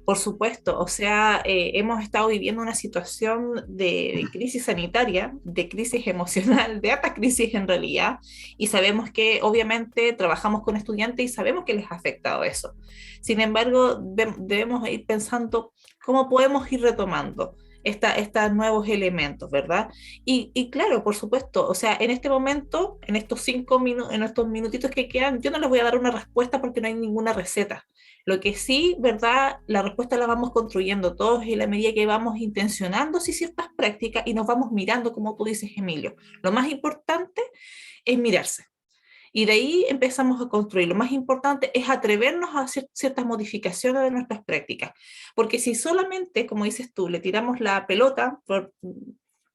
Por supuesto, o sea, hemos estado viviendo una situación de crisis sanitaria, de crisis emocional, de alta crisis en realidad, y sabemos que obviamente trabajamos con estudiantes y sabemos que les ha afectado eso. Sin embargo, debemos ir pensando cómo podemos ir retomando estos nuevos elementos, ¿verdad? Y claro, por supuesto, o sea, en este momento, en estos 5 minutos, en estos minutitos que quedan, yo no les voy a dar una respuesta porque no hay ninguna receta. Lo que sí, ¿verdad? La respuesta la vamos construyendo todos en la medida que vamos intencionando sí, ciertas prácticas y nos vamos mirando, como tú dices, Emilio. Lo más importante es mirarse. Y de ahí empezamos a construir. Lo más importante es atrevernos a hacer ciertas modificaciones de nuestras prácticas. Porque si solamente, como dices tú, le tiramos la pelota, por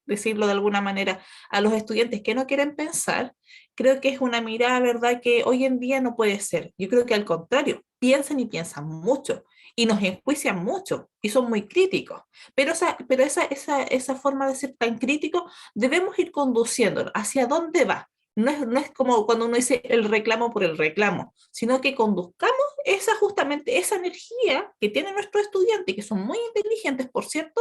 decirlo de alguna manera, a los estudiantes que no quieren pensar, creo que es una mirada, ¿verdad?, que hoy en día no puede ser. Yo creo que al contrario, piensan y piensan mucho y nos enjuician mucho y son muy críticos. Pero esa forma de ser tan crítico debemos ir conduciéndolo. ¿Hacia dónde va? No es como cuando uno dice el reclamo por el reclamo, sino que conduzcamos justamente esa energía que tienen nuestros estudiantes, que son muy inteligentes, por cierto,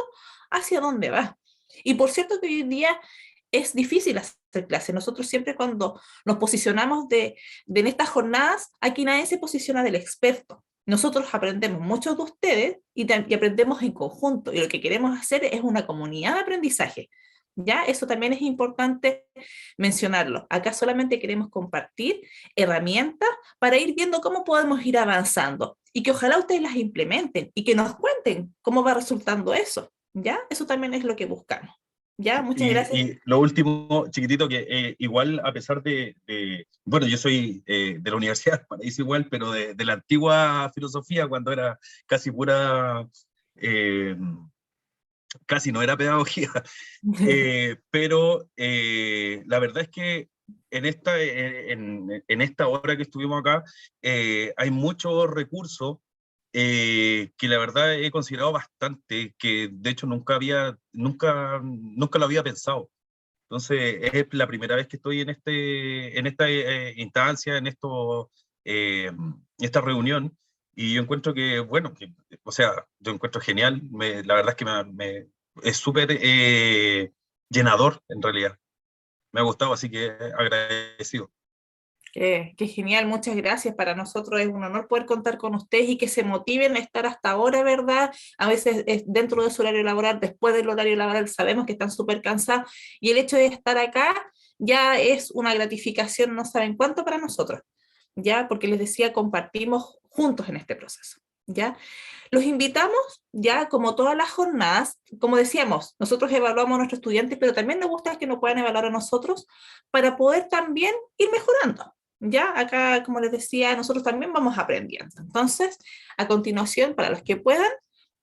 hacia dónde va. Y por cierto que hoy en día es difícil hacer clase. Nosotros siempre cuando nos posicionamos en estas jornadas, aquí nadie se posiciona del experto. Nosotros aprendemos mucho de ustedes y aprendemos en conjunto. Y lo que queremos hacer es una comunidad de aprendizaje. ¿Ya? Eso también es importante mencionarlo. Acá solamente queremos compartir herramientas para ir viendo cómo podemos ir avanzando y que ojalá ustedes las implementen y que nos cuenten cómo va resultando eso. ¿Ya? Eso también es lo que buscamos. ¿Ya? Muchas gracias. Y lo último, chiquitito, que igual a pesar bueno, yo soy de la Universidad Paraíso igual, pero de la antigua filosofía, cuando era casi pura, casi no era pedagogía, pero la verdad es que en esta hora que estuvimos acá, hay muchos recursos que la verdad he considerado bastante, que de hecho nunca lo había pensado. Entonces es la primera vez que estoy en esta instancia, esta reunión, y yo encuentro que, bueno, o sea, yo encuentro genial, la verdad es que es súper llenador en realidad. Me ha gustado, así que agradecido. Qué genial, muchas gracias. Para nosotros es un honor poder contar con ustedes y que se motiven a estar hasta ahora, ¿verdad? A veces dentro de su horario laboral, después del horario laboral, sabemos que están súper cansados y el hecho de estar acá ya es una gratificación, no saben cuánto para nosotros, ¿ya? Porque les decía, compartimos juntos en este proceso, ¿ya? Los invitamos, ya como todas las jornadas, como decíamos, nosotros evaluamos a nuestros estudiantes, pero también nos gusta que nos puedan evaluar a nosotros para poder también ir mejorando. Ya, acá, como les decía, nosotros también vamos aprendiendo. Entonces, a continuación, para los que puedan,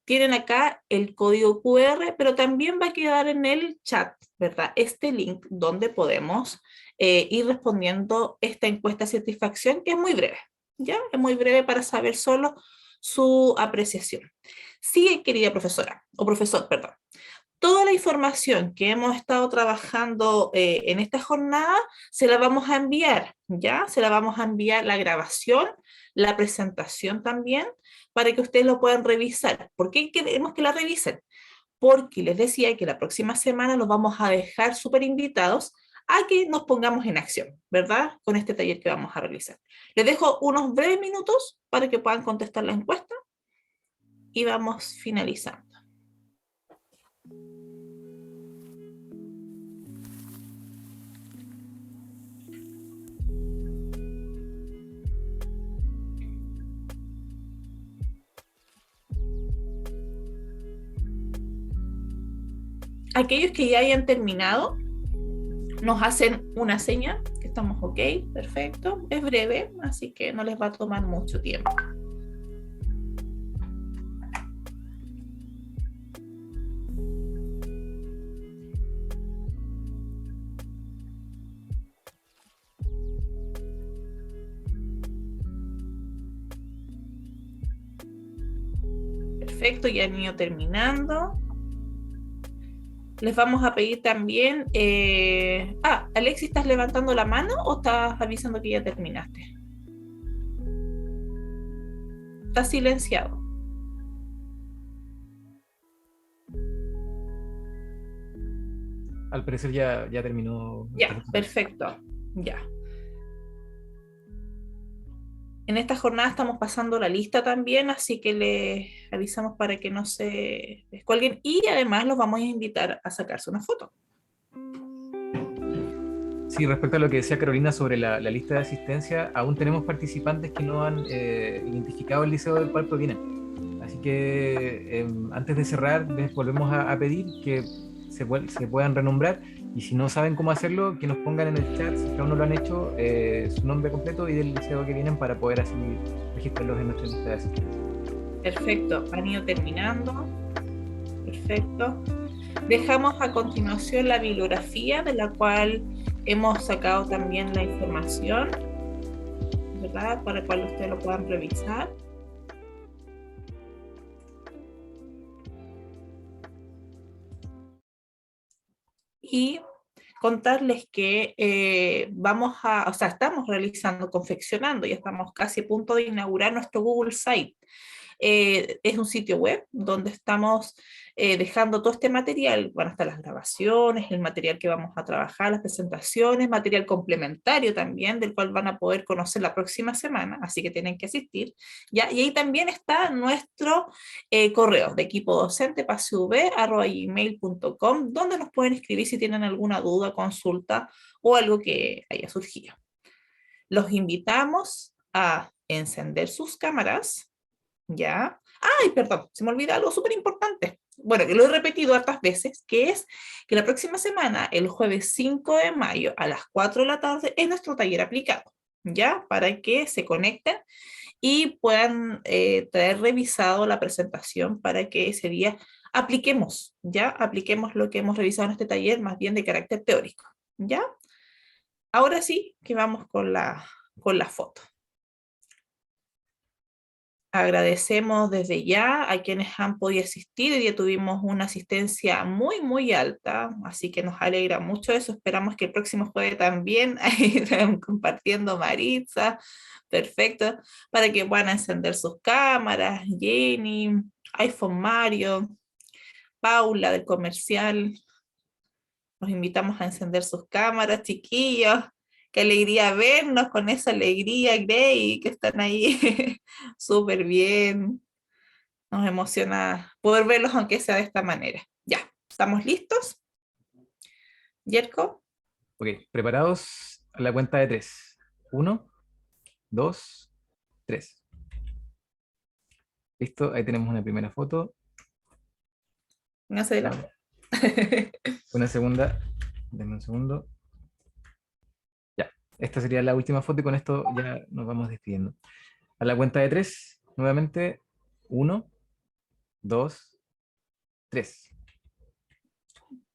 tienen acá el código QR, pero también va a quedar en el chat, ¿verdad? Este link donde podemos ir respondiendo esta encuesta de satisfacción, que es muy breve, ¿ya? Es muy breve para saber solo su apreciación. Sí, querida profesora, o profesor, perdón. Toda la información que hemos estado trabajando en esta jornada se la vamos a enviar, ¿ya? Se la vamos a enviar la grabación, la presentación también, para que ustedes lo puedan revisar. ¿Por qué queremos que la revisen? Porque les decía que la próxima semana los vamos a dejar súper invitados a que nos pongamos en acción, ¿verdad? Con este taller que vamos a realizar. Les dejo unos breves minutos para que puedan contestar la encuesta y vamos finalizando. aquellos que ya hayan terminado nos hacen una seña, que estamos ok, perfecto, es breve, así que no les va a tomar mucho tiempo. Perfecto, ya han ido terminando. Les vamos a pedir también... Alexis, ¿estás levantando la mano o estás avisando que ya terminaste? Estás silenciado. Al parecer ya terminó. Ya, perfecto. Ya. En esta jornada estamos pasando la lista también, así que les avisamos para que no se descuelguen y además los vamos a invitar a sacarse una foto. Sí, respecto a lo que decía Carolina sobre la lista de asistencia, aún tenemos participantes que no han identificado el liceo del cual provienen. Así que antes de cerrar, les volvemos a pedir que se puedan renombrar, y si no saben cómo hacerlo, que nos pongan en el chat, si aún no lo han hecho, su nombre completo y del liceo que vienen para poder así registrarlos en nuestra lista de asistencia. Perfecto, han ido terminando. Perfecto. Dejamos a continuación la bibliografía de la cual hemos sacado también la información, ¿verdad? Para que ustedes lo puedan revisar. Y contarles que estamos realizando, confeccionando, ya estamos casi a punto de inaugurar nuestro Google Site. Es un sitio web donde estamos dejando todo este material, van a estar las grabaciones, el material que vamos a trabajar, las presentaciones, material complementario también, del cual van a poder conocer la próxima semana, así que tienen que asistir, ¿ya? Y ahí también está nuestro correo de equipodocente.pasuv@gmail.com, donde nos pueden escribir si tienen alguna duda, consulta o algo que haya surgido. Los invitamos a encender sus cámaras, ¿ya? ¡Ay, perdón! Se me olvida algo súper importante. Bueno, que lo he repetido hartas veces, que es que la próxima semana, el jueves 5 de mayo, a las 4 de la tarde, es nuestro taller aplicado, ¿ya? Para que se conecten y puedan traer revisado la presentación para que ese día apliquemos, ¿ya? Apliquemos lo que hemos revisado en este taller, más bien de carácter teórico, ¿ya? Ahora sí, que vamos con la foto. Agradecemos desde ya a quienes han podido asistir. Hoy día tuvimos una asistencia muy, muy alta, así que nos alegra mucho eso. Esperamos que el próximo jueves también compartiendo Maritza, perfecto, para que puedan encender sus cámaras, Jenny, iPhone Mario, Paula del comercial. Los invitamos a encender sus cámaras, chiquillos. Qué alegría vernos con esa alegría, Grey, que están ahí súper bien. Nos emociona poder verlos aunque sea de esta manera. Ya, ¿estamos listos? ¿Yerko? Ok, preparados a la cuenta de 3. 1, 2, 3. Listo, ahí tenemos una primera foto. Pónganse de lado. Una segunda. Denme un segundo. Ya, esta sería la última foto y con esto ya nos vamos despidiendo. A la cuenta de 3, nuevamente. 1, 2, 3.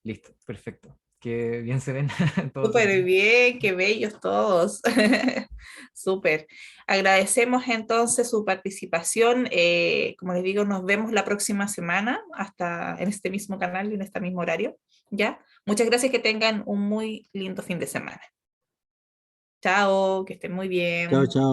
Listo, perfecto. Qué bien se ven todos. Súper bien, qué bellos todos. Súper. Agradecemos entonces su participación. Como les digo, nos vemos la próxima semana, hasta en este mismo canal y en este mismo horario. ¿Ya? Muchas gracias, que tengan un muy lindo fin de semana. Chao, que estén muy bien. Chao, chao.